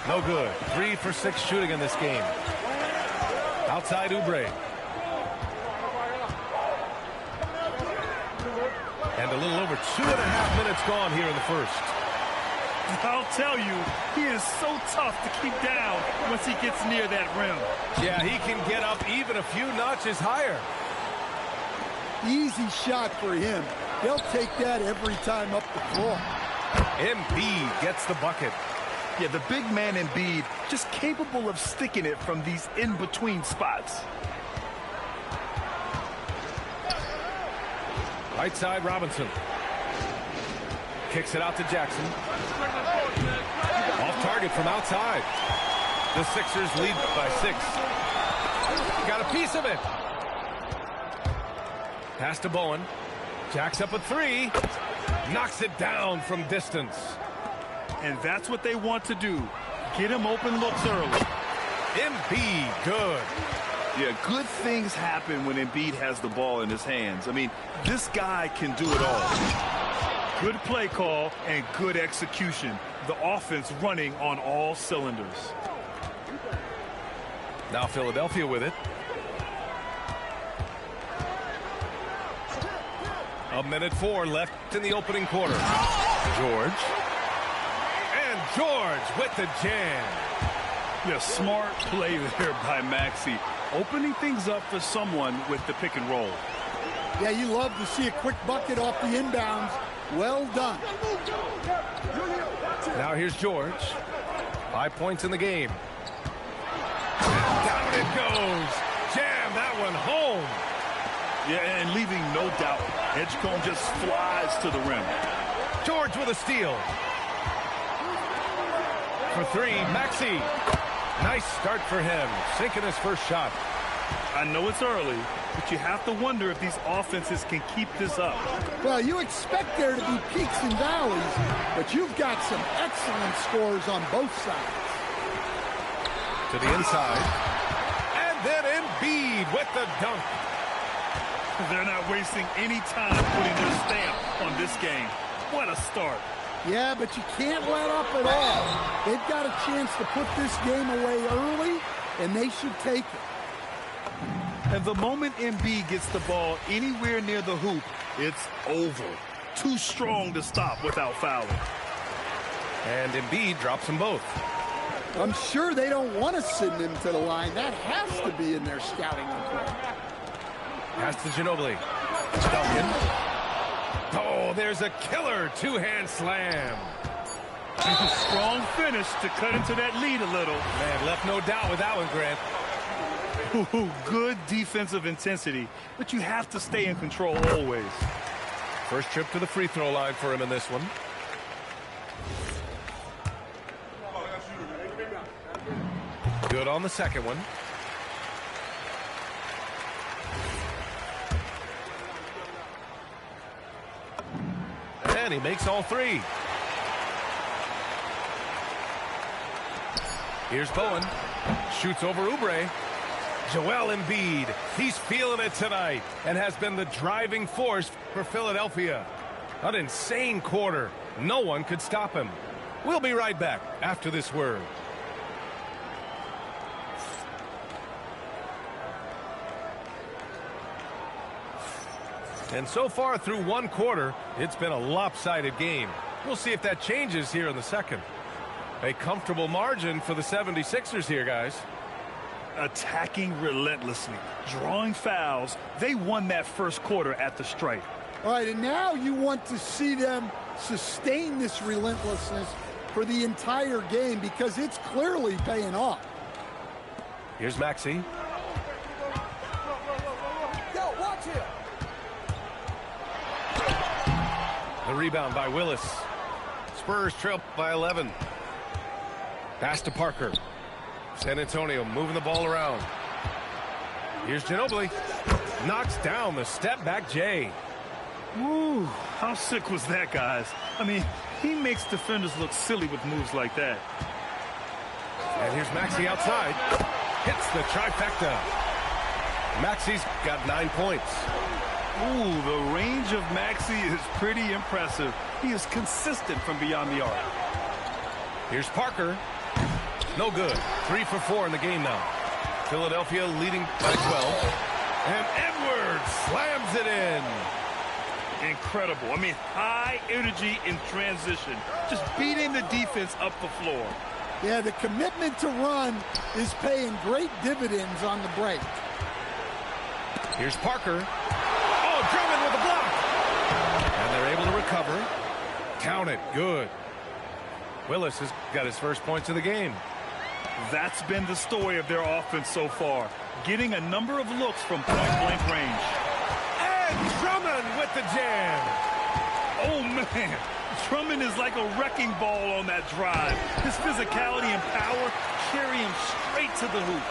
No good. 3 for 6 shooting in this game. Outside Oubre. And a little over 2.5 minutes gone here in the first. I'll tell you, he is so tough to keep down once he gets near that rim. Yeah, he can get up even a few notches higher. Easy shot for him. They'll take that every time up the floor. Embiid gets the bucket. Yeah, the big man Embiid just capable of sticking it from these in-between spots. Right side, Robinson. Kicks it out to Jackson. Off target from outside. The Sixers lead by 6. Got a piece of it. Pass to Bowen. Jacks up a 3. Knocks it down from distance. And that's what they want to do. Get him open looks early. Embiid, good. Yeah, good things happen when Embiid has the ball in his hands. I mean, this guy can do it all. Good play call and good execution. The offense running on all cylinders. Now Philadelphia with it. A minute 4 left in the opening quarter. George. And George with the jam. Yeah, smart play there by Maxey. Opening things up for someone with the pick and roll. Yeah, you love to see a quick bucket off the inbounds. Well done. Now here's George. 5 points in the game. And down it goes. Jam that one home. Yeah, and leaving no doubt. Edgecombe just flies to the rim. George with a steal. For 3, Maxey. Nice start for him. Sinking his first shot. I know it's early, but you have to wonder if these offenses can keep this up. Well, you expect there to be peaks and valleys, but you've got some excellent scores on both sides. To the inside. And then Embiid with the dunk. They're not wasting any time putting their stamp on this game. What a start. Yeah, but you can't let up at all. They've got a chance to put this game away early, and they should take it. And the moment Embiid gets the ball anywhere near the hoop, it's over. Too strong to stop without fouling. And Embiid drops them both. I'm sure they don't want to send him to the line. That has to be in their scouting report. Pass to Ginobili. Duncan. Oh, there's a killer 2-hand slam. Strong finish to cut into that lead a little. Man, left no doubt with that one, Grant. Ooh, good defensive intensity, but you have to stay in control always. First trip to the free throw line for him in this one. Good on the second one. And he makes all three. Here's Bowen. Shoots over Oubre. Joel Embiid. He's feeling it tonight and has been the driving force for Philadelphia. An insane quarter. No one could stop him. We'll be right back after this word. And so far through one quarter, it's been a lopsided game. We'll see if that changes here in the second. A comfortable margin for the 76ers here, guys. Attacking relentlessly, drawing fouls. They won that first quarter at the stripe. All right, and now you want to see them sustain this relentlessness for the entire game because it's clearly paying off. Here's Maxey. Yo, watch it. The rebound by Willis. Spurs trail by 11. Pass to Parker. San Antonio moving the ball around. Here's Ginobili. Knocks down the step-back Jay. Ooh, how sick was that, guys? I mean, he makes defenders look silly with moves like that. And here's Maxey outside. Hits the trifecta. Maxey's got 9 points. Ooh, the range of Maxey is pretty impressive. He is consistent from beyond the arc. Here's Parker. No good. 3 for 4 in the game now. Philadelphia leading by 12. And Edwards slams it in. Incredible. I mean, high energy in transition. Just beating the defense up the floor. Yeah, the commitment to run is paying great dividends on the break. Here's Parker. Oh, Drummond with the block. And they're able to recover. Count it. Good. Willis has got his first points of the game. That's been the story of their offense so far. Getting a number of looks from point-blank range. And Drummond with the jam. Oh, man. Drummond is like a wrecking ball on that drive. His physicality and power carry him straight to the hoop.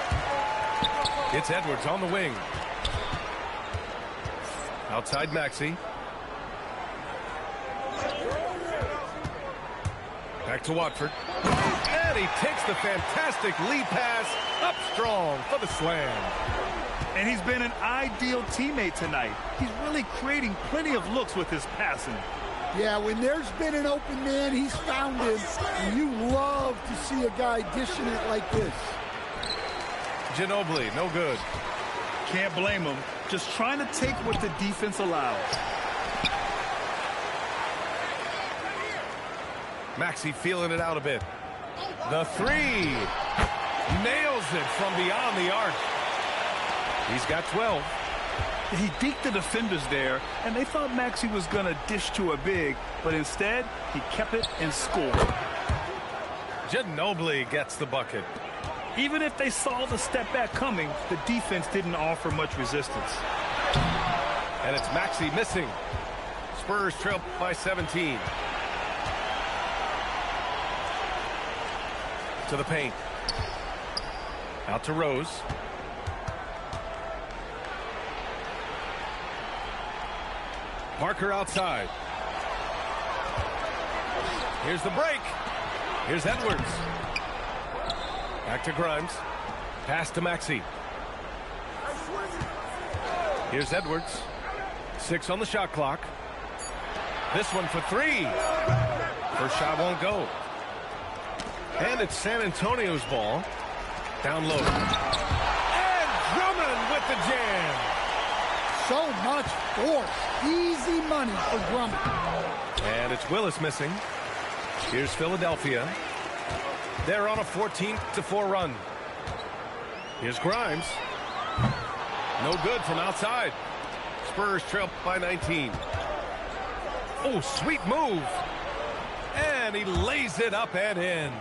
It's Edwards on the wing. Outside Maxey. Back to Watford. And he takes the fantastic lead pass up strong for the slam. And he's been an ideal teammate tonight. He's really creating plenty of looks with his passing. Yeah, when there's been an open man, he's found him. And you love to see a guy dishing it like this. Ginobili, no good. Can't blame him. Just trying to take what the defense allows. Maxey feeling it out a bit. The three. Nails it from beyond the arc. He's got 12. He deked the defenders there, and they thought Maxey was going to dish to a big, but instead, he kept it and scored. Ginobili gets the bucket. Even if they saw the step back coming, the defense didn't offer much resistance. And it's Maxey missing. Spurs trail by 17. To the paint. Out to Rose. Parker outside. Here's the break. Here's Edwards. Back to Grimes. Pass to Maxey. Here's Edwards. 6 on the shot clock. This one for 3. First shot won't go. And it's San Antonio's ball. Down low. And Drummond with the jam. So much force. Easy money for Drummond. And it's Willis missing. Here's Philadelphia. They're on a 14-4 run. Here's Grimes. No good from outside. Spurs trail by 19. Oh, sweet move. And he lays it up and in.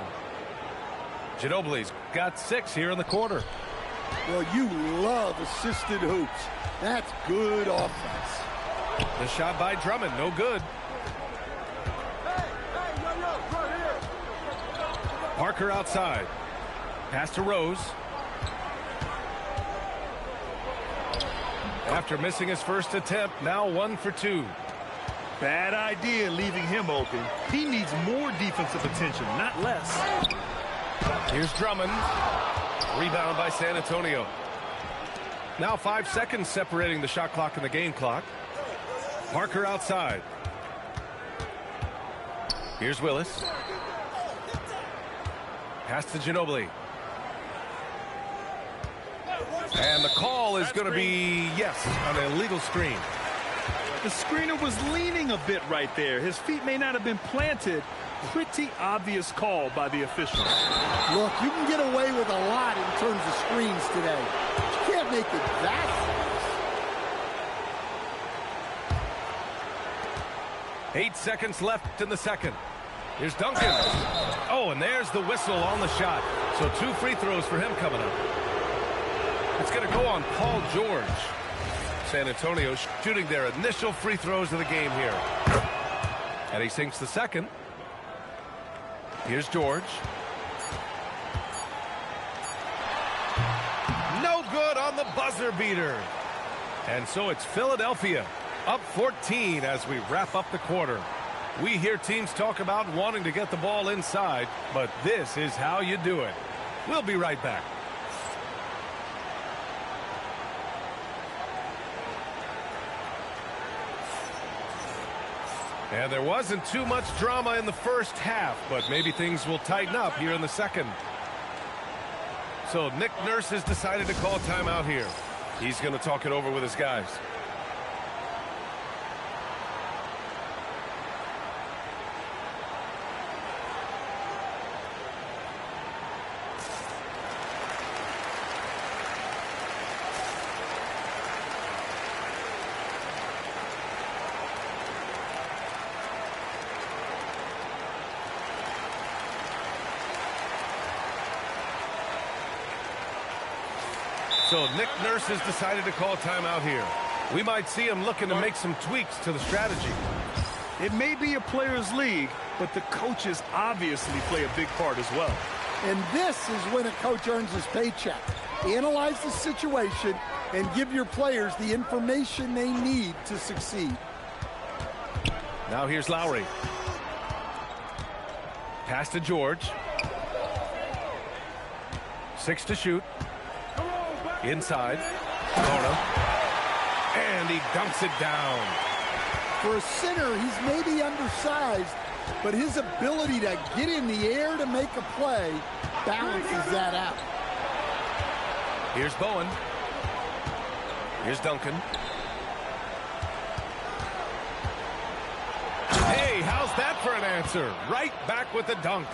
Ginobili's got 6 here in the quarter. Well, you love assisted hoops. That's good offense. The shot by Drummond, no good. Parker outside. Pass to Rose. After missing his first attempt, now 1 for 2. Bad idea leaving him open. He needs more defensive attention, not less. Here's Drummond. Rebound by San Antonio. Now 5 seconds separating the shot clock and the game clock. Parker outside. Here's Willis. Pass to Ginobili. And the call is going to be, yes, an illegal screen. The screener was leaning a bit right there. His feet may not have been planted. Pretty obvious call by the official. Look, you can get away with a lot in terms of screens today. You can't make it that fast. 8 seconds left in the second. Here's Duncan. Oh, and there's the whistle on the shot. So 2 free throws for him coming up. It's going to go on Paul George. San Antonio shooting their initial free throws of the game here. And he sinks the second. Here's George. No good on the buzzer beater. And so it's Philadelphia up 14 as we wrap up the quarter. We hear teams talk about wanting to get the ball inside, but this is how you do it. We'll be right back. And there wasn't too much drama in the first half, but maybe things will tighten up here in the second. So Nick Nurse has decided to call timeout here. He's going to talk it over with his guys. So Nick Nurse has decided to call timeout here. We might see him looking to make some tweaks to the strategy. It may be a players' league, but the coaches obviously play a big part as well. And this is when a coach earns his paycheck. Analyze the situation and give your players the information they need to succeed. Now here's Lowry. Pass to George. 6 to shoot. Inside. Corner. And he dunks it down. For a center, he's maybe undersized, but his ability to get in the air to make a play balances that out. Here's Bowen. Here's Duncan. Hey, how's that for an answer? Right back with the dunk.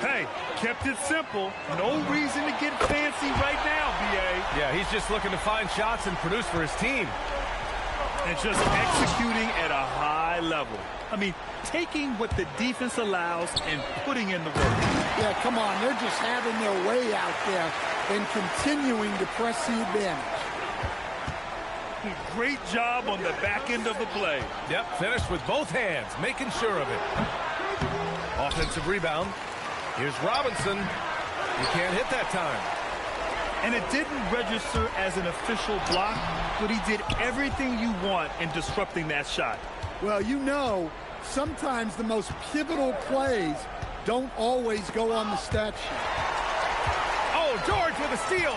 Hey, kept it simple. No reason to get fancy right now, B.A. Yeah, he's just looking to find shots and produce for his team. And just executing at a high level. I mean, taking what the defense allows and putting in the work. Yeah, come on. They're just having their way out there and continuing to press the advantage. Great job on the back end of the play. Yep, finished with both hands, making sure of it. Offensive rebound. Here's Robinson. He can't hit that time. And it didn't register as an official block, but he did everything you want in disrupting that shot. Well, you know, sometimes the most pivotal plays don't always go on the stat sheet. Oh, George with a steal.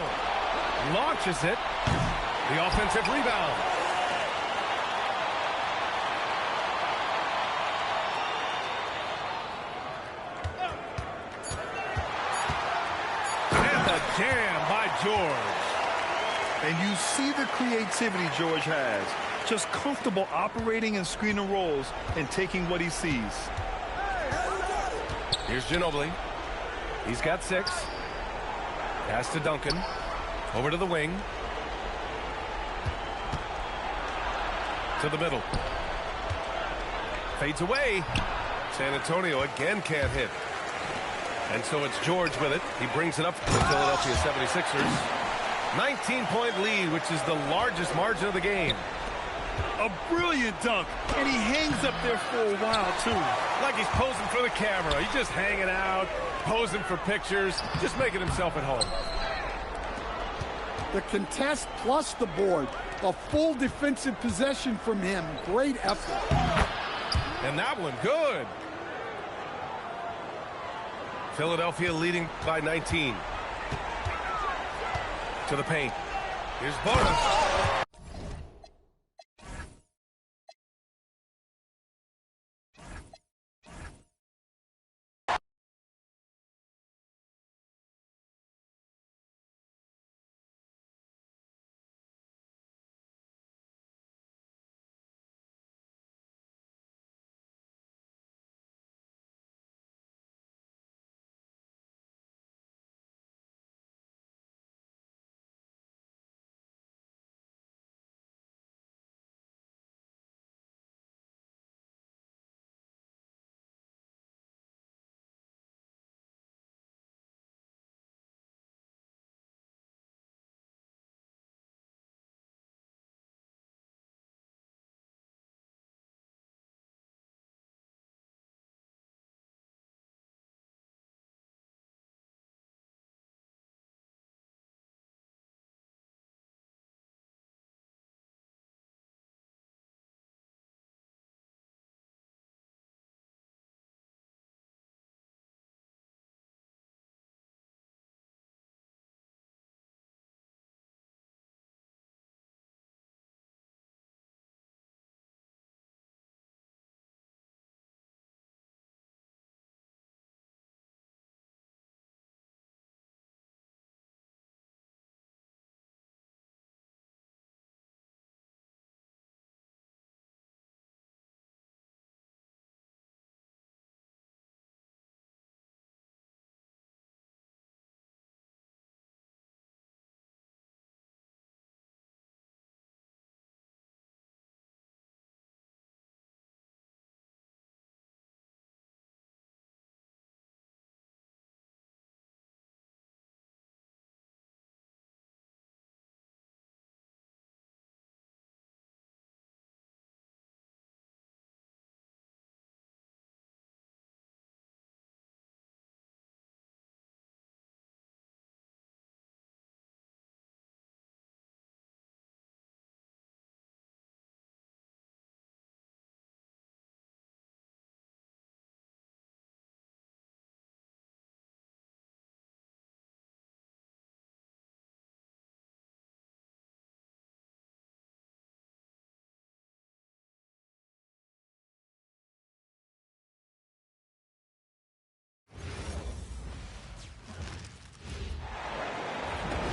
Launches it. The offensive rebound. And the jam by George. And you see the creativity George has. Just comfortable operating in screen and rolls and taking what he sees. Here's Ginobili. He's got 6. Pass to Duncan. Over to the wing. To the middle. Fades away. San Antonio again can't hit. And so it's George with it. He brings it up to the Philadelphia 76ers. 19-point lead, which is the largest margin of the game. A brilliant dunk, and he hangs up there for a while, too. like he's posing for the camera. He's just hanging out, posing for pictures, just making himself at home. The contest plus the board. A full defensive possession from him. Great effort. And that one, good. Philadelphia leading by 19. To the paint. Here's Bonus.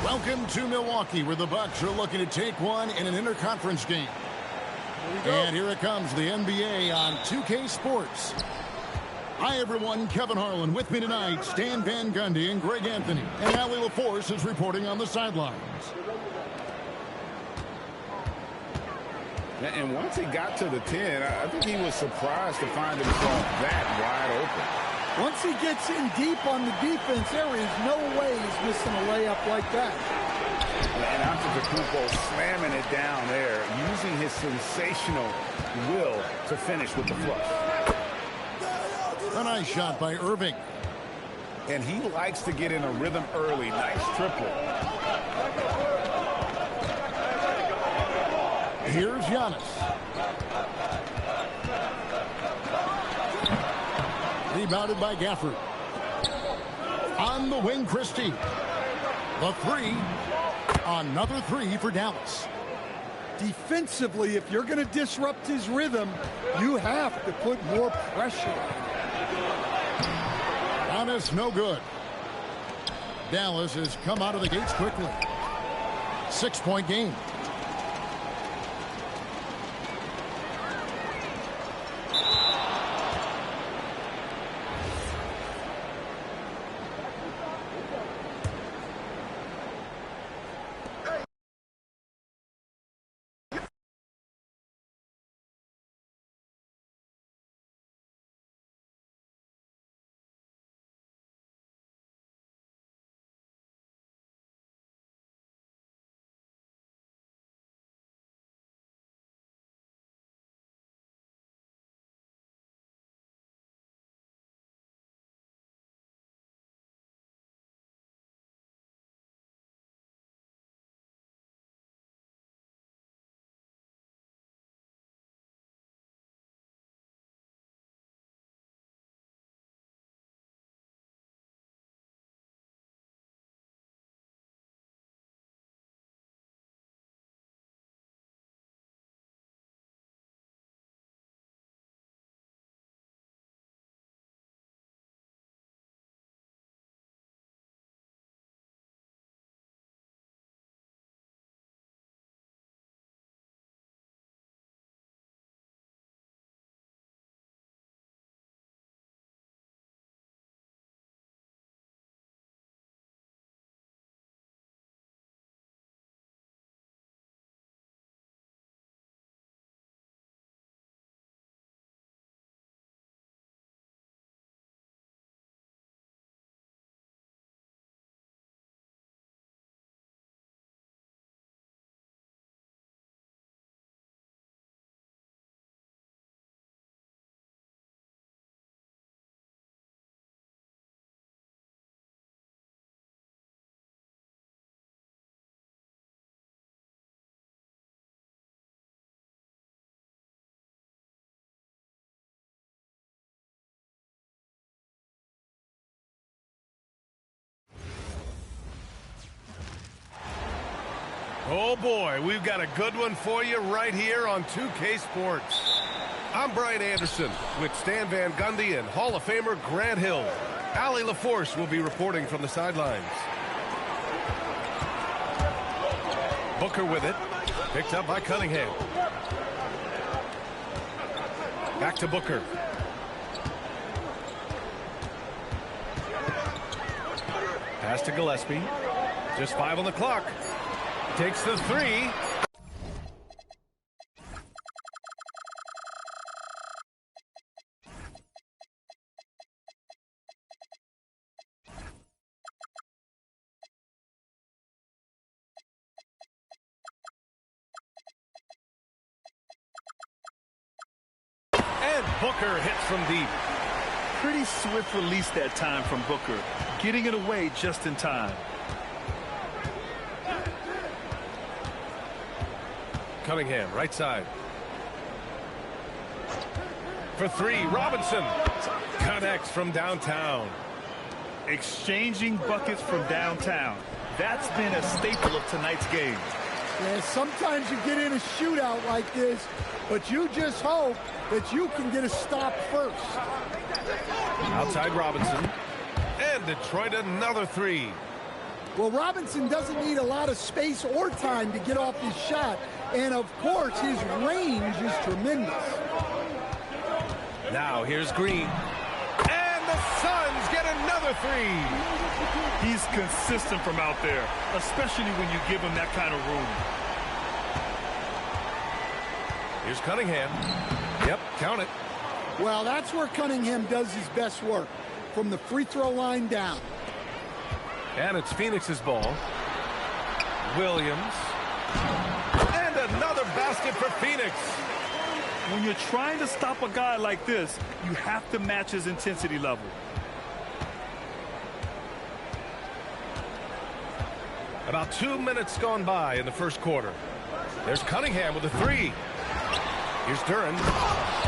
Welcome to Milwaukee, where the Bucks are looking to take one in an interconference game. And here it comes, the NBA on 2K Sports. Hi, everyone. Kevin Harlan with me tonight. Stan Van Gundy and Greg Anthony. And Allie LaForce is reporting on the sidelines. And once he got to the 10, I think he was surprised to find himself that wide open. Once he gets in deep on the defense, there is no way he's missing a layup like that. And Antetokounmpo slamming it down there, using his sensational will to finish with the flush. A nice shot by Irving. And he likes to get in a rhythm early. Nice triple. Here's Giannis. Rebounded by Gafford. On the wing, Christie. The three. Another three for Dallas. Defensively, if you're going to disrupt his rhythm, you have to put more pressure on him. Giannis, no good. Dallas has come out of the gates quickly. 6-point game. Oh boy, we've got a good one for you right here on 2K Sports. I'm Brian Anderson with Stan Van Gundy and Hall of Famer Grant Hill. Allie LaForce will be reporting from the sidelines. Booker with it. Picked up by Cunningham. Back to Booker. Pass to Gillespie. Just 5 on the clock. Takes the 3. And Booker hits from deep. Pretty swift release that time from Booker. Getting it away just in time. Cunningham, right side. For 3, Robinson. Connects from downtown. Exchanging buckets from downtown. That's been a staple of tonight's game. Yeah, sometimes you get in a shootout like this, but you just hope that you can get a stop first. Outside Robinson. And Detroit another 3. Well, Robinson doesn't need a lot of space or time to get off his shot. And, of course, his range is tremendous. Now here's Green. And the Suns get another 3. He's consistent from out there, especially when you give him that kind of room. Here's Cunningham. Yep, count it. Well, that's where Cunningham does his best work, from the free throw line down. And it's Phoenix's ball. Williams. And another basket for Phoenix. When you're trying to stop a guy like this, you have to match his intensity level. About 2 minutes gone by in the first quarter. There's Cunningham with a 3. Here's Duren.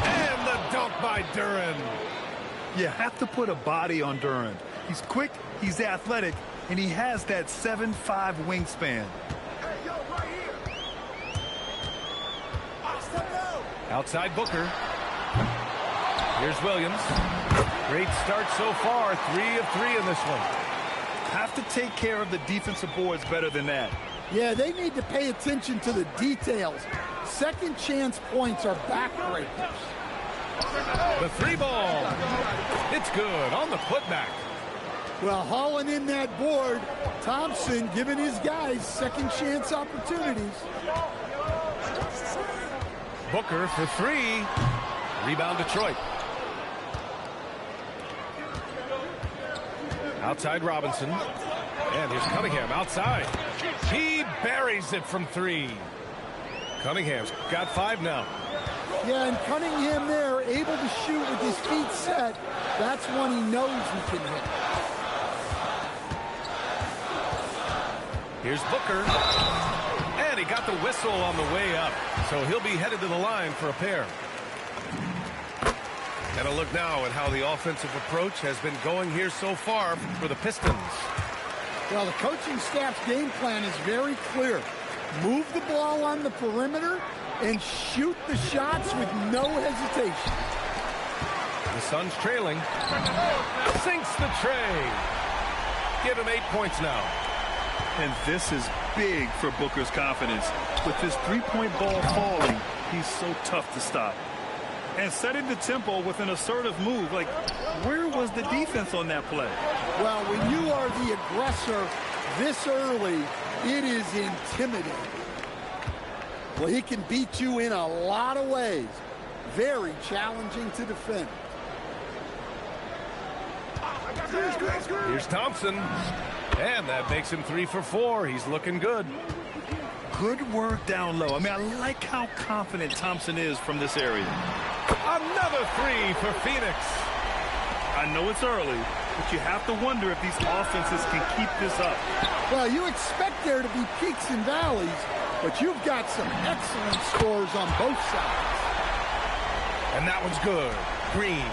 And the dunk by Duren. You have to put a body on Duren. He's quick, he's athletic, and he has that 7'5" wingspan. Outside Booker. Here's Williams. Great start so far. 3 of 3 in this one. Have to take care of the defensive boards better than that. Yeah, they need to pay attention to the details. Second chance points are backbreakers. The 3 ball. It's good on the putback. Well, hauling in that board, Thompson giving his guys second chance opportunities. Booker for 3. Rebound Detroit. Outside Robinson. And here's Cunningham outside. He buries it from 3. Cunningham's got 5 now. Yeah, and Cunningham there, able to shoot with his feet set. That's one he knows he can hit. Here's Booker. And he got the whistle on the way up. So he'll be headed to the line for a pair. And a look now at how the offensive approach has been going here so far for the Pistons. Well, the coaching staff's game plan is very clear. Move the ball on the perimeter and shoot the shots with no hesitation. The Suns trailing. Sinks the tray. Give him 8 points now. And this is big for Booker's confidence. With his three-point ball falling, he's so tough to stop. And setting the tempo with an assertive move. Like, where was the defense on that play? Well, when you are the aggressor this early, it is intimidating. Well, he can beat you in a lot of ways. Very challenging to defend. Here's Thompson. And that makes him 3 for 4. He's looking good. Good work down low. I mean, I like how confident Thompson is from this area. Another 3 for Phoenix. I know it's early, but you have to wonder if these offenses can keep this up. Well, you expect there to be peaks and valleys, but you've got some excellent scores on both sides. And that one's good. Green.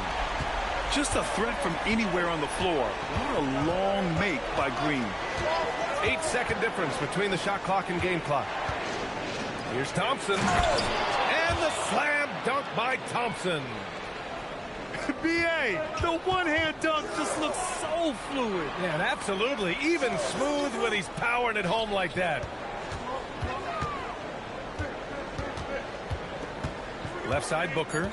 Just a threat from anywhere on the floor. What a long make by Green. 8-second difference between the shot clock and game clock. Here's Thompson. And the slam dunk by Thompson. B.A., the one-hand dunk just looks so fluid. Yeah, and absolutely. Even smooth when he's powering it home like that. Left side, Booker.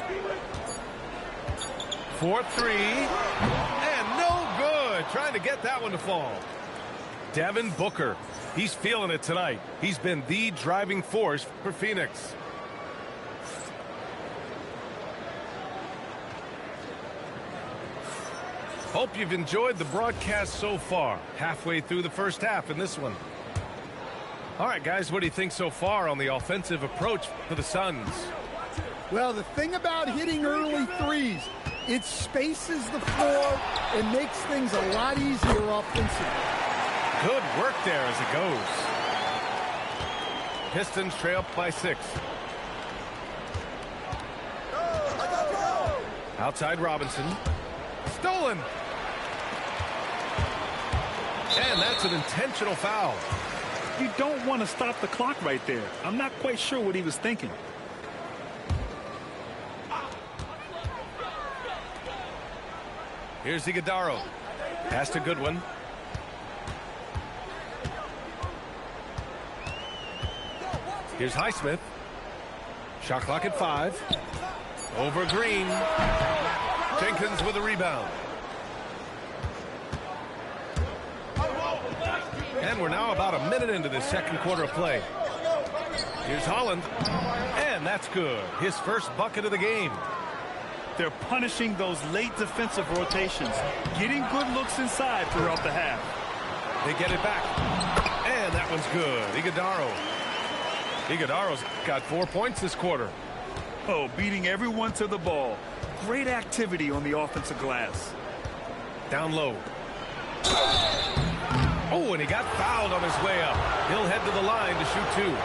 4-3. And no good. Trying to get that one to fall. Devin Booker. He's feeling it tonight. He's been the driving force for Phoenix. Hope you've enjoyed the broadcast so far. Halfway through the first half in this one. All right, guys, what do you think so far on the offensive approach for the Suns? Well, the thing about hitting early threes, it spaces the floor and makes things a lot easier offensively. Good work there as it goes. Pistons trail by 6. Outside Robinson. Stolen. And that's an intentional foul. You don't want to stop the clock right there. I'm not quite sure what he was thinking. Here's Iguodala. Pass to Goodwin. Here's Highsmith. Shot clock at 5. Over Green. Jenkins with a rebound. And we're now about a minute into the second quarter of play. Here's Holland. And that's good. His first bucket of the game. They're punishing those late defensive rotations, getting good looks inside throughout the half. They get it back. And that one's good. Iguodala's got 4 points this quarter. Oh, beating everyone to the ball. Great activity on the offensive glass. Down low. Oh, and he got fouled on his way up. He'll head to the line to shoot 2.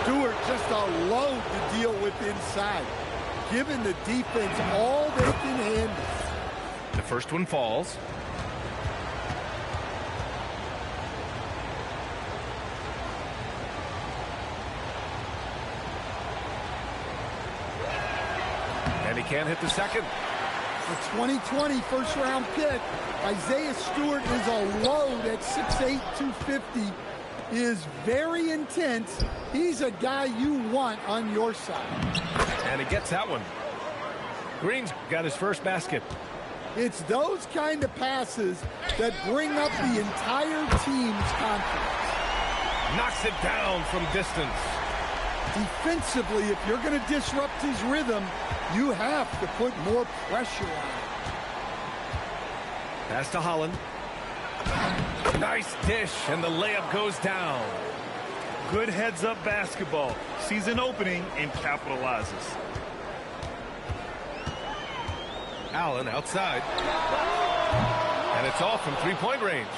Stewart just a load to deal with inside, giving the defense all they can handle. The first one falls. And he can't hit the second. The 2020 first-round pick, Isaiah Stewart, is a load at 6'8", 250, is very intense. He's a guy you want on your side. And he gets that one. Green's got his first basket. It's those kind of passes that bring up the entire team's confidence. Knocks it down from distance. Defensively, if you're going to disrupt his rhythm, you have to put more pressure on him. Pass to Holland. Nice dish, and the layup goes down. Good heads-up basketball. Sees an opening and capitalizes. Allen outside. And it's off from three-point range.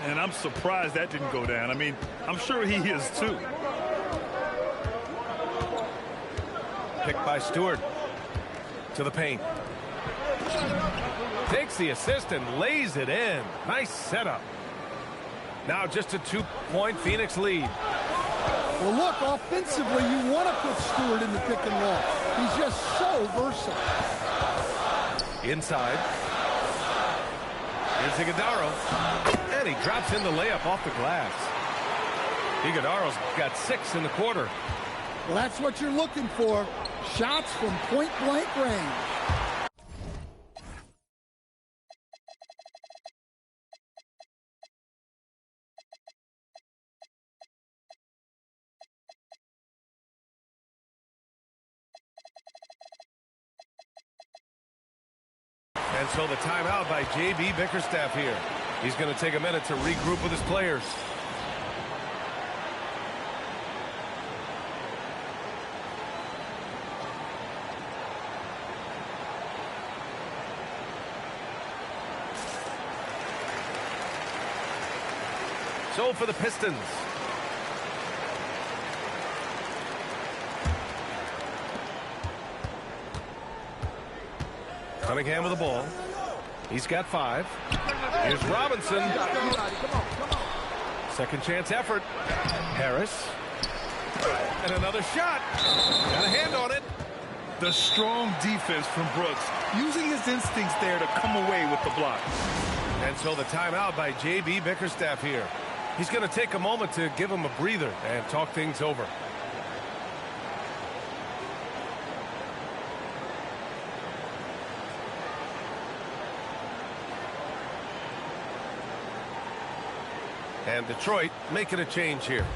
And I'm surprised that didn't go down. I mean, I'm sure he is too. Picked by Stewart. To the paint. Takes the assist and lays it in. Nice setup. Now just a 2-point Phoenix lead. Well, look, offensively, you want to put Stewart in the pick and roll. He's just so versatile. Inside. Here's Iguodala. And he drops in the layup off the glass. Iguodala's got 6 in the quarter. Well, that's what you're looking for. Shots from point-blank range. And so the timeout by J.B. Bickerstaff here. He's going to take a minute to regroup with his players. So for the Pistons. Cunningham with the ball. He's got 5. Here's Robinson. Second chance effort. Harris. And another shot. Got a hand on it. The strong defense from Brooks, using his instincts there to come away with the block. And so the timeout by J.B. Bickerstaff here. He's going to take a moment to give him a breather and talk things over. And Detroit making a change here.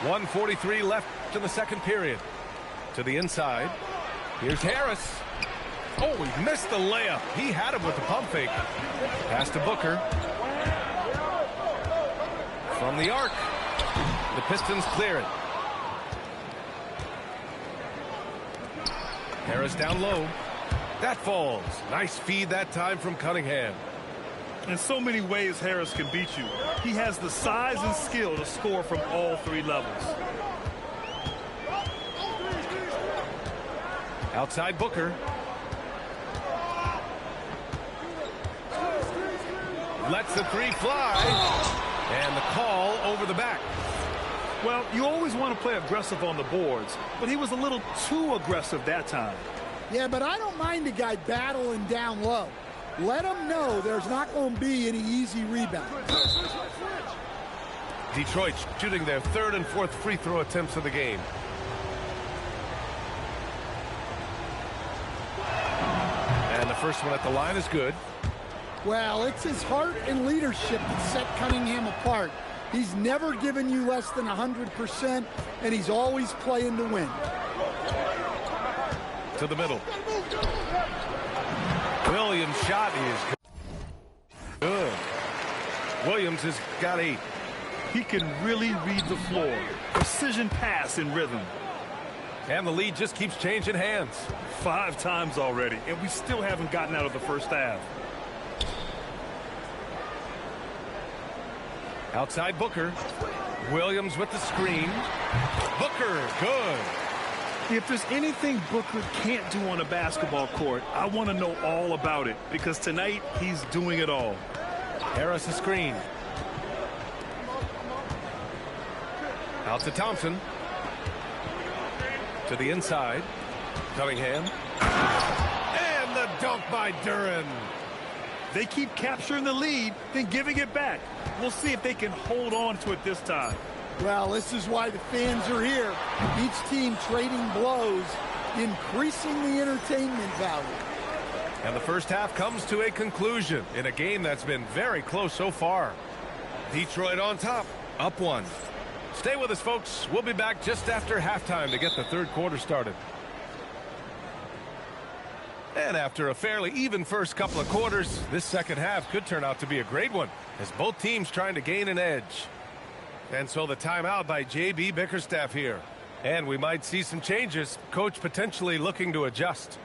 1:43 left in the second period. To the inside. Here's Harris. Oh, he missed the layup. He had him with the pump fake. Pass to Booker. From the arc. The Pistons clear it. Harris down low. That falls. Nice feed that time from Cunningham. In so many ways, Harris can beat you. He has the size and skill to score from all 3 levels. Outside Booker. Lets the 3 fly. And the call over the back. Well, you always want to play aggressive on the boards, but he was a little too aggressive that time. Yeah, but I don't mind a guy battling down low. Let him know there's not going to be any easy rebounds. Detroit shooting their 3rd and 4th free throw attempts of the game. And the first one at the line is good. Well, it's his heart and leadership that set Cunningham apart. He's never given you less than 100%, and he's always playing to win. To the middle. Williams' shot is good. Williams has got 8. He can really read the floor. Precision pass in rhythm. And the lead just keeps changing hands. 5 times already, and we still haven't gotten out of the first half. Outside Booker. Williams with the screen. Booker, good. If there's anything Booker can't do on a basketball court, I want to know all about it, because tonight he's doing it all. Harris a screen. Out to Thompson. To the inside. Cunningham. And the dunk by Duren. They keep capturing the lead, then giving it back. We'll see if they can hold on to it this time. Well, this is why the fans are here. Each team trading blows, increasing the entertainment value. And the first half comes to a conclusion in a game that's been very close so far. Detroit on top, up 1. Stay with us, folks. We'll be back just after halftime to get the third quarter started. And after a fairly even first couple of quarters, this second half could turn out to be a great one, as both teams trying to gain an edge. And so the timeout by J.B. Bickerstaff here. And we might see some changes. Coach potentially looking to adjust.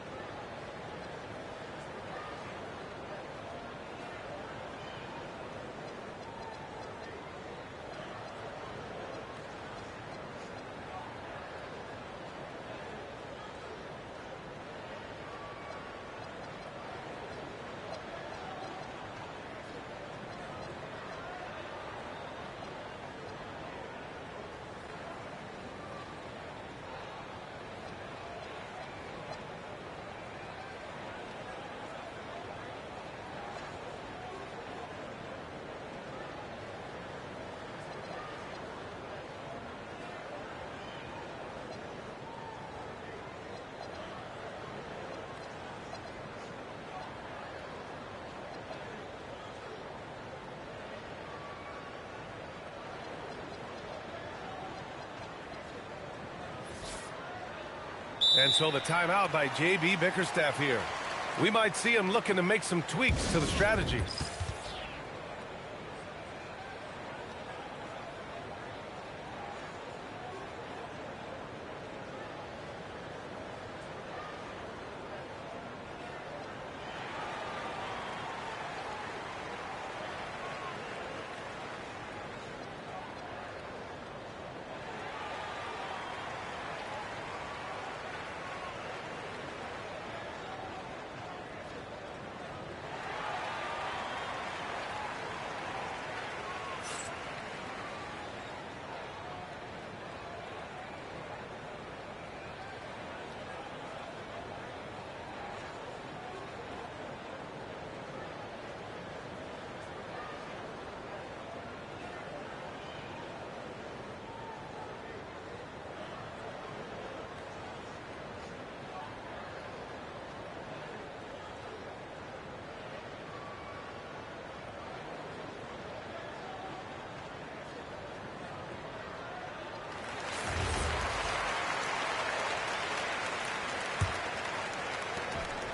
And so the timeout by J.B. Bickerstaff here. We might see him looking to make some tweaks to the strategy.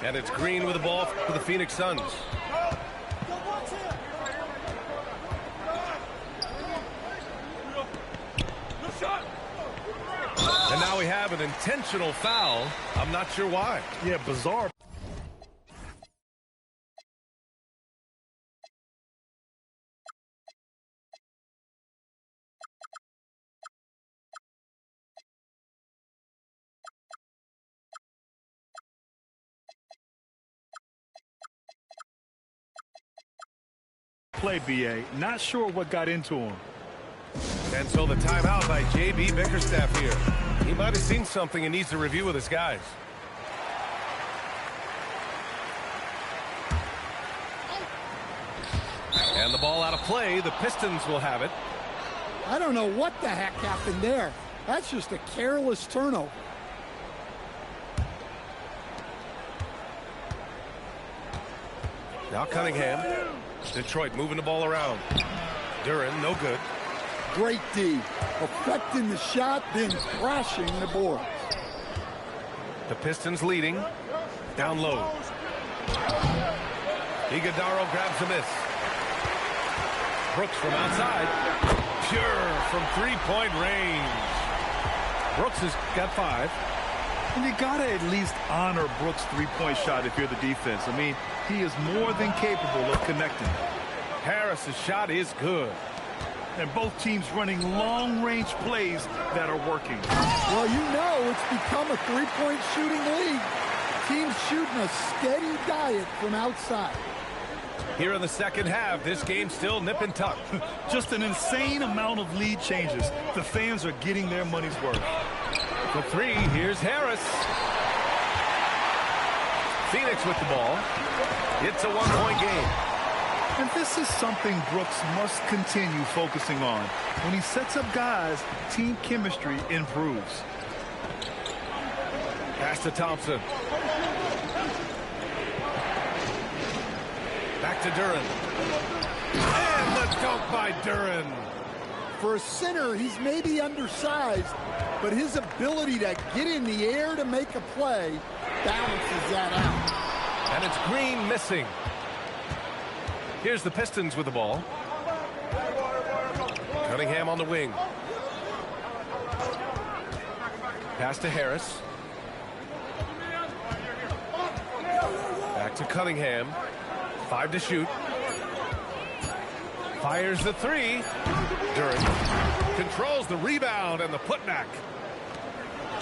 And it's Green with the ball for the Phoenix Suns. And now we have an intentional foul. I'm not sure why. Yeah, bizarre. Play, BA. Not sure what got into him. And so the timeout by J.B. Bickerstaff here. He might have seen something and needs to review with his guys. And the ball out of play. The Pistons will have it. I don't know what the heck happened there. That's just a careless turnover. Now Cunningham. Detroit moving the ball around. Duren, no good. Great D. Affecting the shot, then crashing the board. The Pistons leading. Down low. Iguodala grabs a miss. Brooks from outside. Pure from three-point range. Brooks has got 5. And you got to at least honor Brooks' three-point shot if you're the defense. I mean, he is more than capable of connecting. Harris's shot is good. And both teams running long-range plays that are working. Well, you know it's become a three-point shooting league. Teams shooting a steady diet from outside. Here in the second half, this game's still nip and tuck. Just an insane amount of lead changes. The fans are getting their money's worth. For 3, here's Harris. Phoenix with the ball. It's a one-point game. And this is something Brooks must continue focusing on. When he sets up guys, team chemistry improves. Pass to Thompson. Back to Duren. And the dunk by Duren. For a center, he's maybe undersized, but his ability to get in the air to make a play balances that out. And it's Green missing. Here's the Pistons with the ball. Cunningham on the wing. Pass to Harris. Back to Cunningham. 5 to shoot. Fires the 3. Duren controls the rebound and the putback.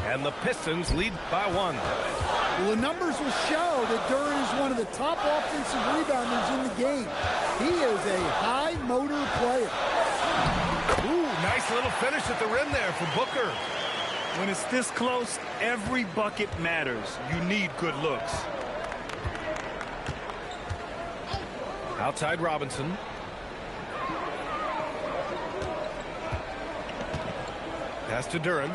And the Pistons lead by 1. Well, the numbers will show that Duren is one of the top offensive rebounders in the game. He is a high-motor player. Ooh, nice little finish at the rim there for Booker. When it's this close, every bucket matters. You need good looks. Outside Robinson. Pass to Duren.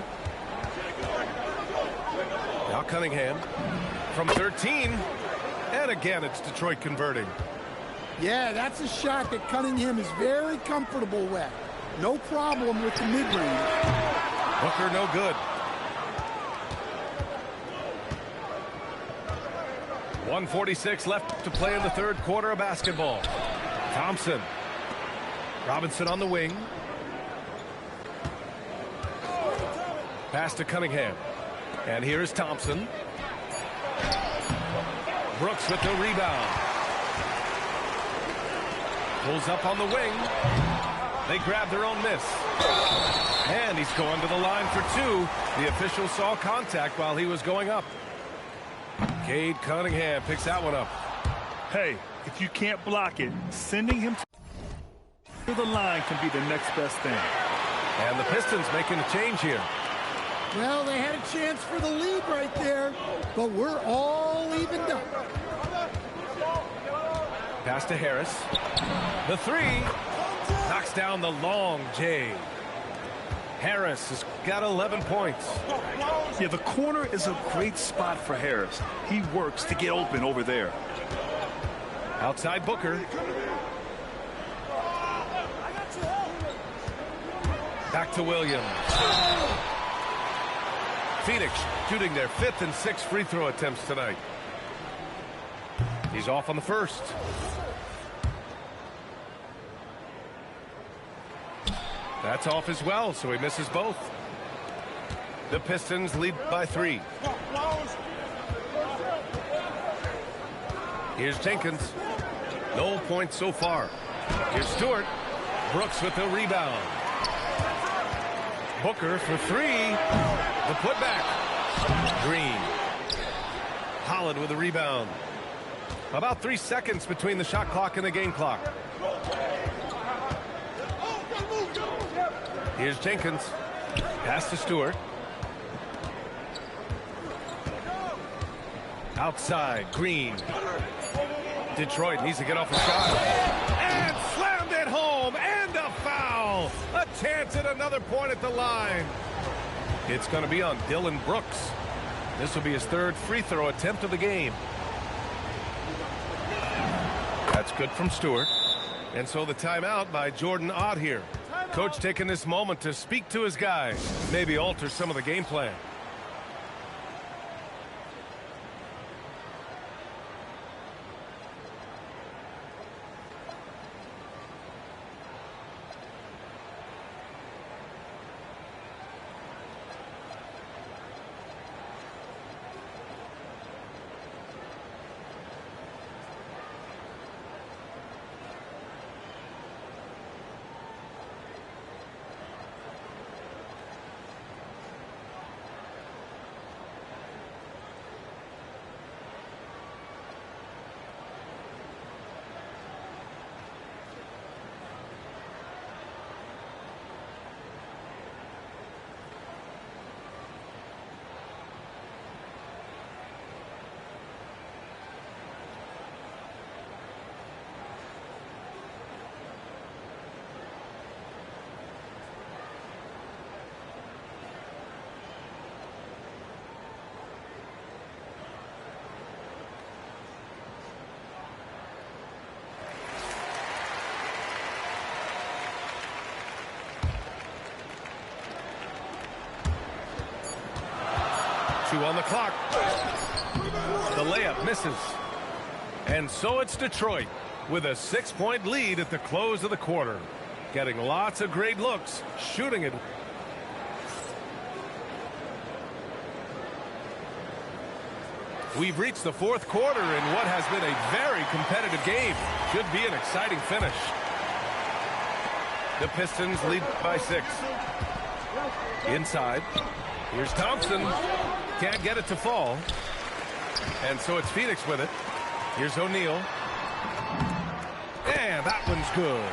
Now Cunningham from 13. And again, it's Detroit converting. Yeah, that's a shot that Cunningham is very comfortable with. No problem with the mid-range. Booker no good. 1:46 left to play in the third quarter of basketball. Thompson. Robinson on the wing. Pass to Cunningham. And here is Thompson. Brooks with the rebound. Pulls up on the wing. They grab their own miss. And he's going to the line for 2. The official saw contact while he was going up. Cade Cunningham picks that one up. Hey, if you can't block it, sending him to the line can be the next best thing. And the Pistons making a change here. Well, they had a chance for the lead right there, but we're all evened up. Pass to Harris. The 3 knocks down the long J. Harris has got 11 points. Yeah, the corner is a great spot for Harris. He works to get open over there. Outside Booker. Back to Williams. Phoenix shooting their 5th and 6th free throw attempts tonight. He's off on the first. That's off as well, so he misses both. The Pistons lead by 3. Here's Jenkins. No points so far. Here's Stewart. Brooks with the rebound. Booker for 3. The putback. Green. Holland with the rebound. About 3 seconds between the shot clock and the game clock. Here's Jenkins. Pass to Stewart. Outside, Green. Detroit needs to get off a shot. And slammed it home. And a foul. A chance at another point at the line. It's going to be on Dillon Brooks. This will be his 3rd free throw attempt of the game. That's good from Stewart. And so the timeout by Jordan Ott here. Coach taking this moment to speak to his guys. Maybe alter some of the game plan. Two on the clock. The layup misses. And so it's Detroit with a 6-point lead at the close of the quarter. Getting lots of great looks, shooting it. We've reached the 4th quarter in what has been a very competitive game. Should be an exciting finish. The Pistons lead by 6. Inside. Here's Thompson. Can't get it to fall. And so it's Phoenix with it. Here's O'Neal. And that one's good.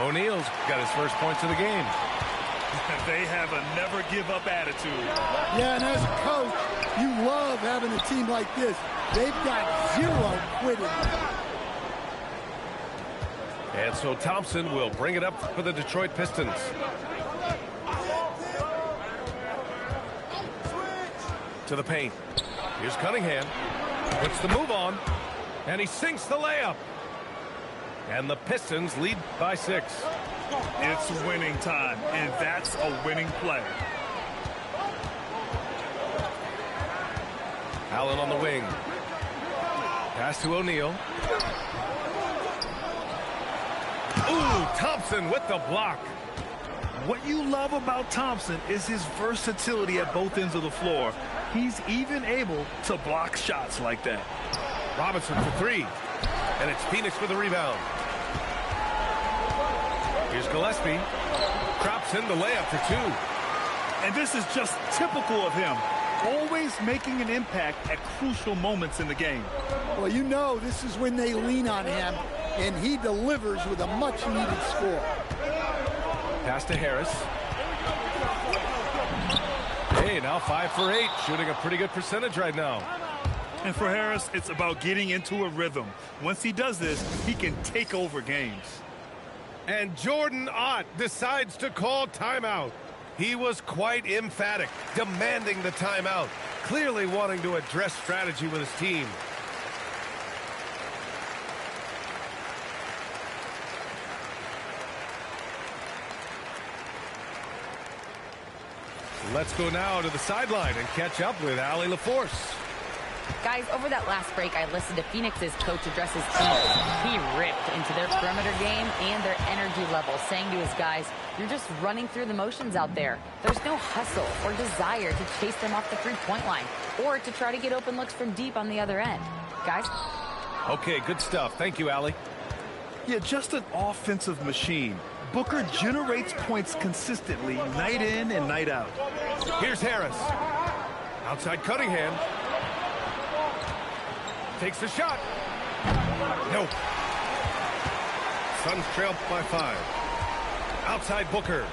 O'Neal's got his first points of the game. They have a never-give-up attitude. Yeah, and as a coach, you love having a team like this. They've got 0 quitting. And so Thompson will bring it up for the Detroit Pistons. To the paint. Here's Cunningham. Puts the move on. And he sinks the layup. And the Pistons lead by 6. It's winning time, and that's a winning play. Allen on the wing. Pass to O'Neal. Ooh, Thompson with the block. What you love about Thompson is his versatility at both ends of the floor. He's even able to block shots like that. Robinson for 3. And it's Phoenix for the rebound. Here's Gillespie. Drops in the layup for 2. And this is just typical of him. Always making an impact at crucial moments in the game. Well, you know this is when they lean on him, and he delivers with a much-needed score. Pass to Harris. Hey, now 5 for 8, shooting a pretty good percentage right now. And for Harris, it's about getting into a rhythm. Once he does this, he can take over games. And Jordan Ott decides to call timeout. He was quite emphatic, demanding the timeout, clearly wanting to address strategy with his team. Let's go now to the sideline and catch up with Allie LaForce. Guys, over that last break, I listened to Phoenix's coach address his team. He ripped into their perimeter game and their energy level, saying to his guys, you're just running through the motions out there. There's no hustle or desire to chase them off the three-point line or to try to get open looks from deep on the other end. Guys? Okay, good stuff. Thank you, Allie. Yeah, just an offensive machine. Booker generates points consistently, night in and night out. Here's Harris. Outside Cunningham. Takes the shot. No. Suns trail by 5. Outside Booker.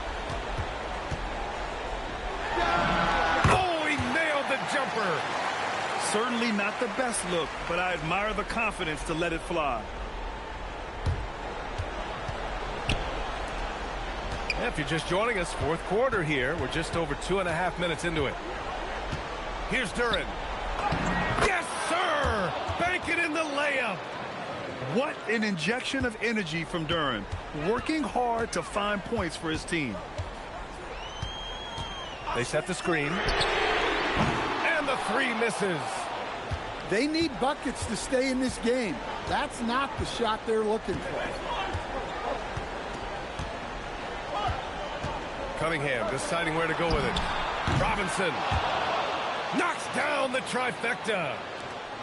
Oh, he nailed the jumper. Certainly not the best look, but I admire the confidence to let it fly. If you're just joining us, fourth quarter here. We're just over 2.5 minutes into it. Here's Duren. Yes, sir! Bank it in the layup. What an injection of energy from Duren. Working hard to find points for his team. They set the screen. And the 3 misses. They need buckets to stay in this game. That's not the shot they're looking for. Cunningham deciding where to go with it. Robinson knocks down the trifecta.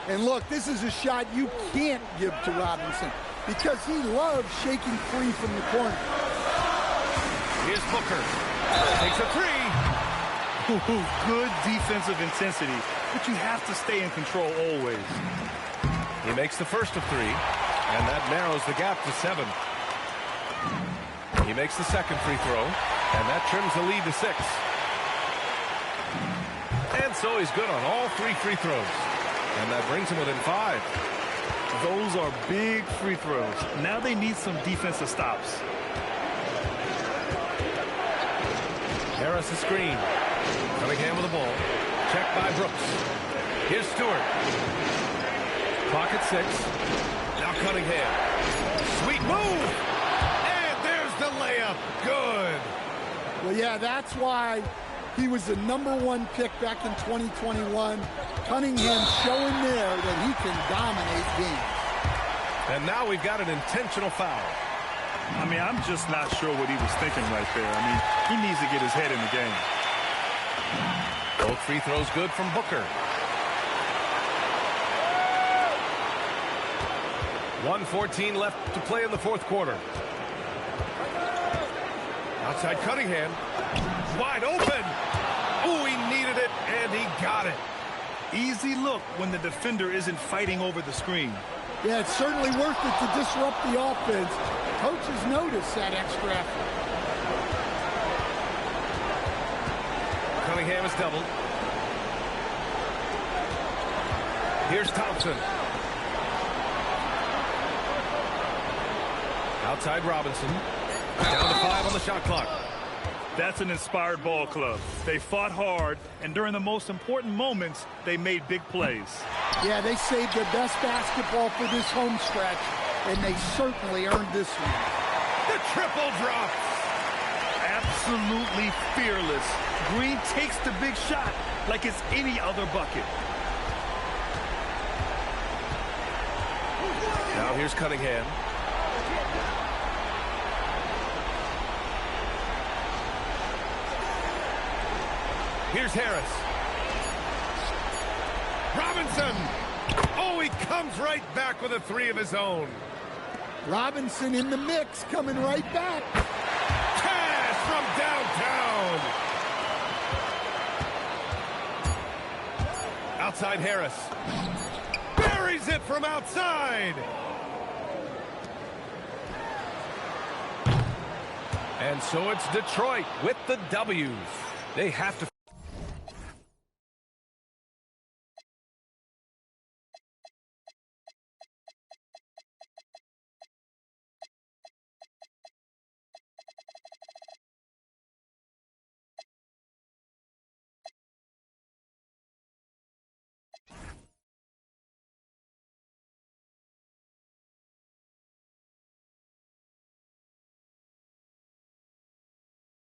And look, this is a shot you can't give to Robinson because he loves shaking free from the corner. Here's Booker. Takes a 3. Good defensive intensity, but you have to stay in control always. He makes the first of 3, and that narrows the gap to 7. He makes the second free throw, and that trims the lead to 6. And so he's good on all 3 free throws. And that brings him within 5. Those are big free throws. Now they need some defensive stops. Harris a screen. Cunningham with the ball. Checked by Brooks. Here's Stewart. Clock at 6. Now Cunningham. Sweet move. And there's the layup. Good. Well, yeah, that's why he was the #1 pick back in 2021. Cunningham showing there that he can dominate games. And now we've got an intentional foul. I mean, I'm just not sure what he was thinking right there. I mean, he needs to get his head in the game. Both free throws good from Booker. 1:14 left to play in the fourth quarter. Outside Cunningham. Wide open. Oh, he needed it, and he got it. Easy look when the defender isn't fighting over the screen. Yeah, it's certainly worth it to disrupt the offense. Coaches notice that extra effort. Cunningham is doubled. Here's Thompson. Outside Robinson. Down to 5 on the shot clock. That's an inspired ball club. They fought hard, and during the most important moments, they made big plays. Yeah, they saved their best basketball for this home stretch, and they certainly earned this one. The triple drop. Absolutely fearless. Green takes the big shot like it's any other bucket. Now here's Cunningham. Here's Harris. Robinson. Oh, he comes right back with a 3 of his own. Robinson in the mix, coming right back. Cash from downtown. Outside Harris. Buries it from outside. And so it's Detroit with the W's. They have to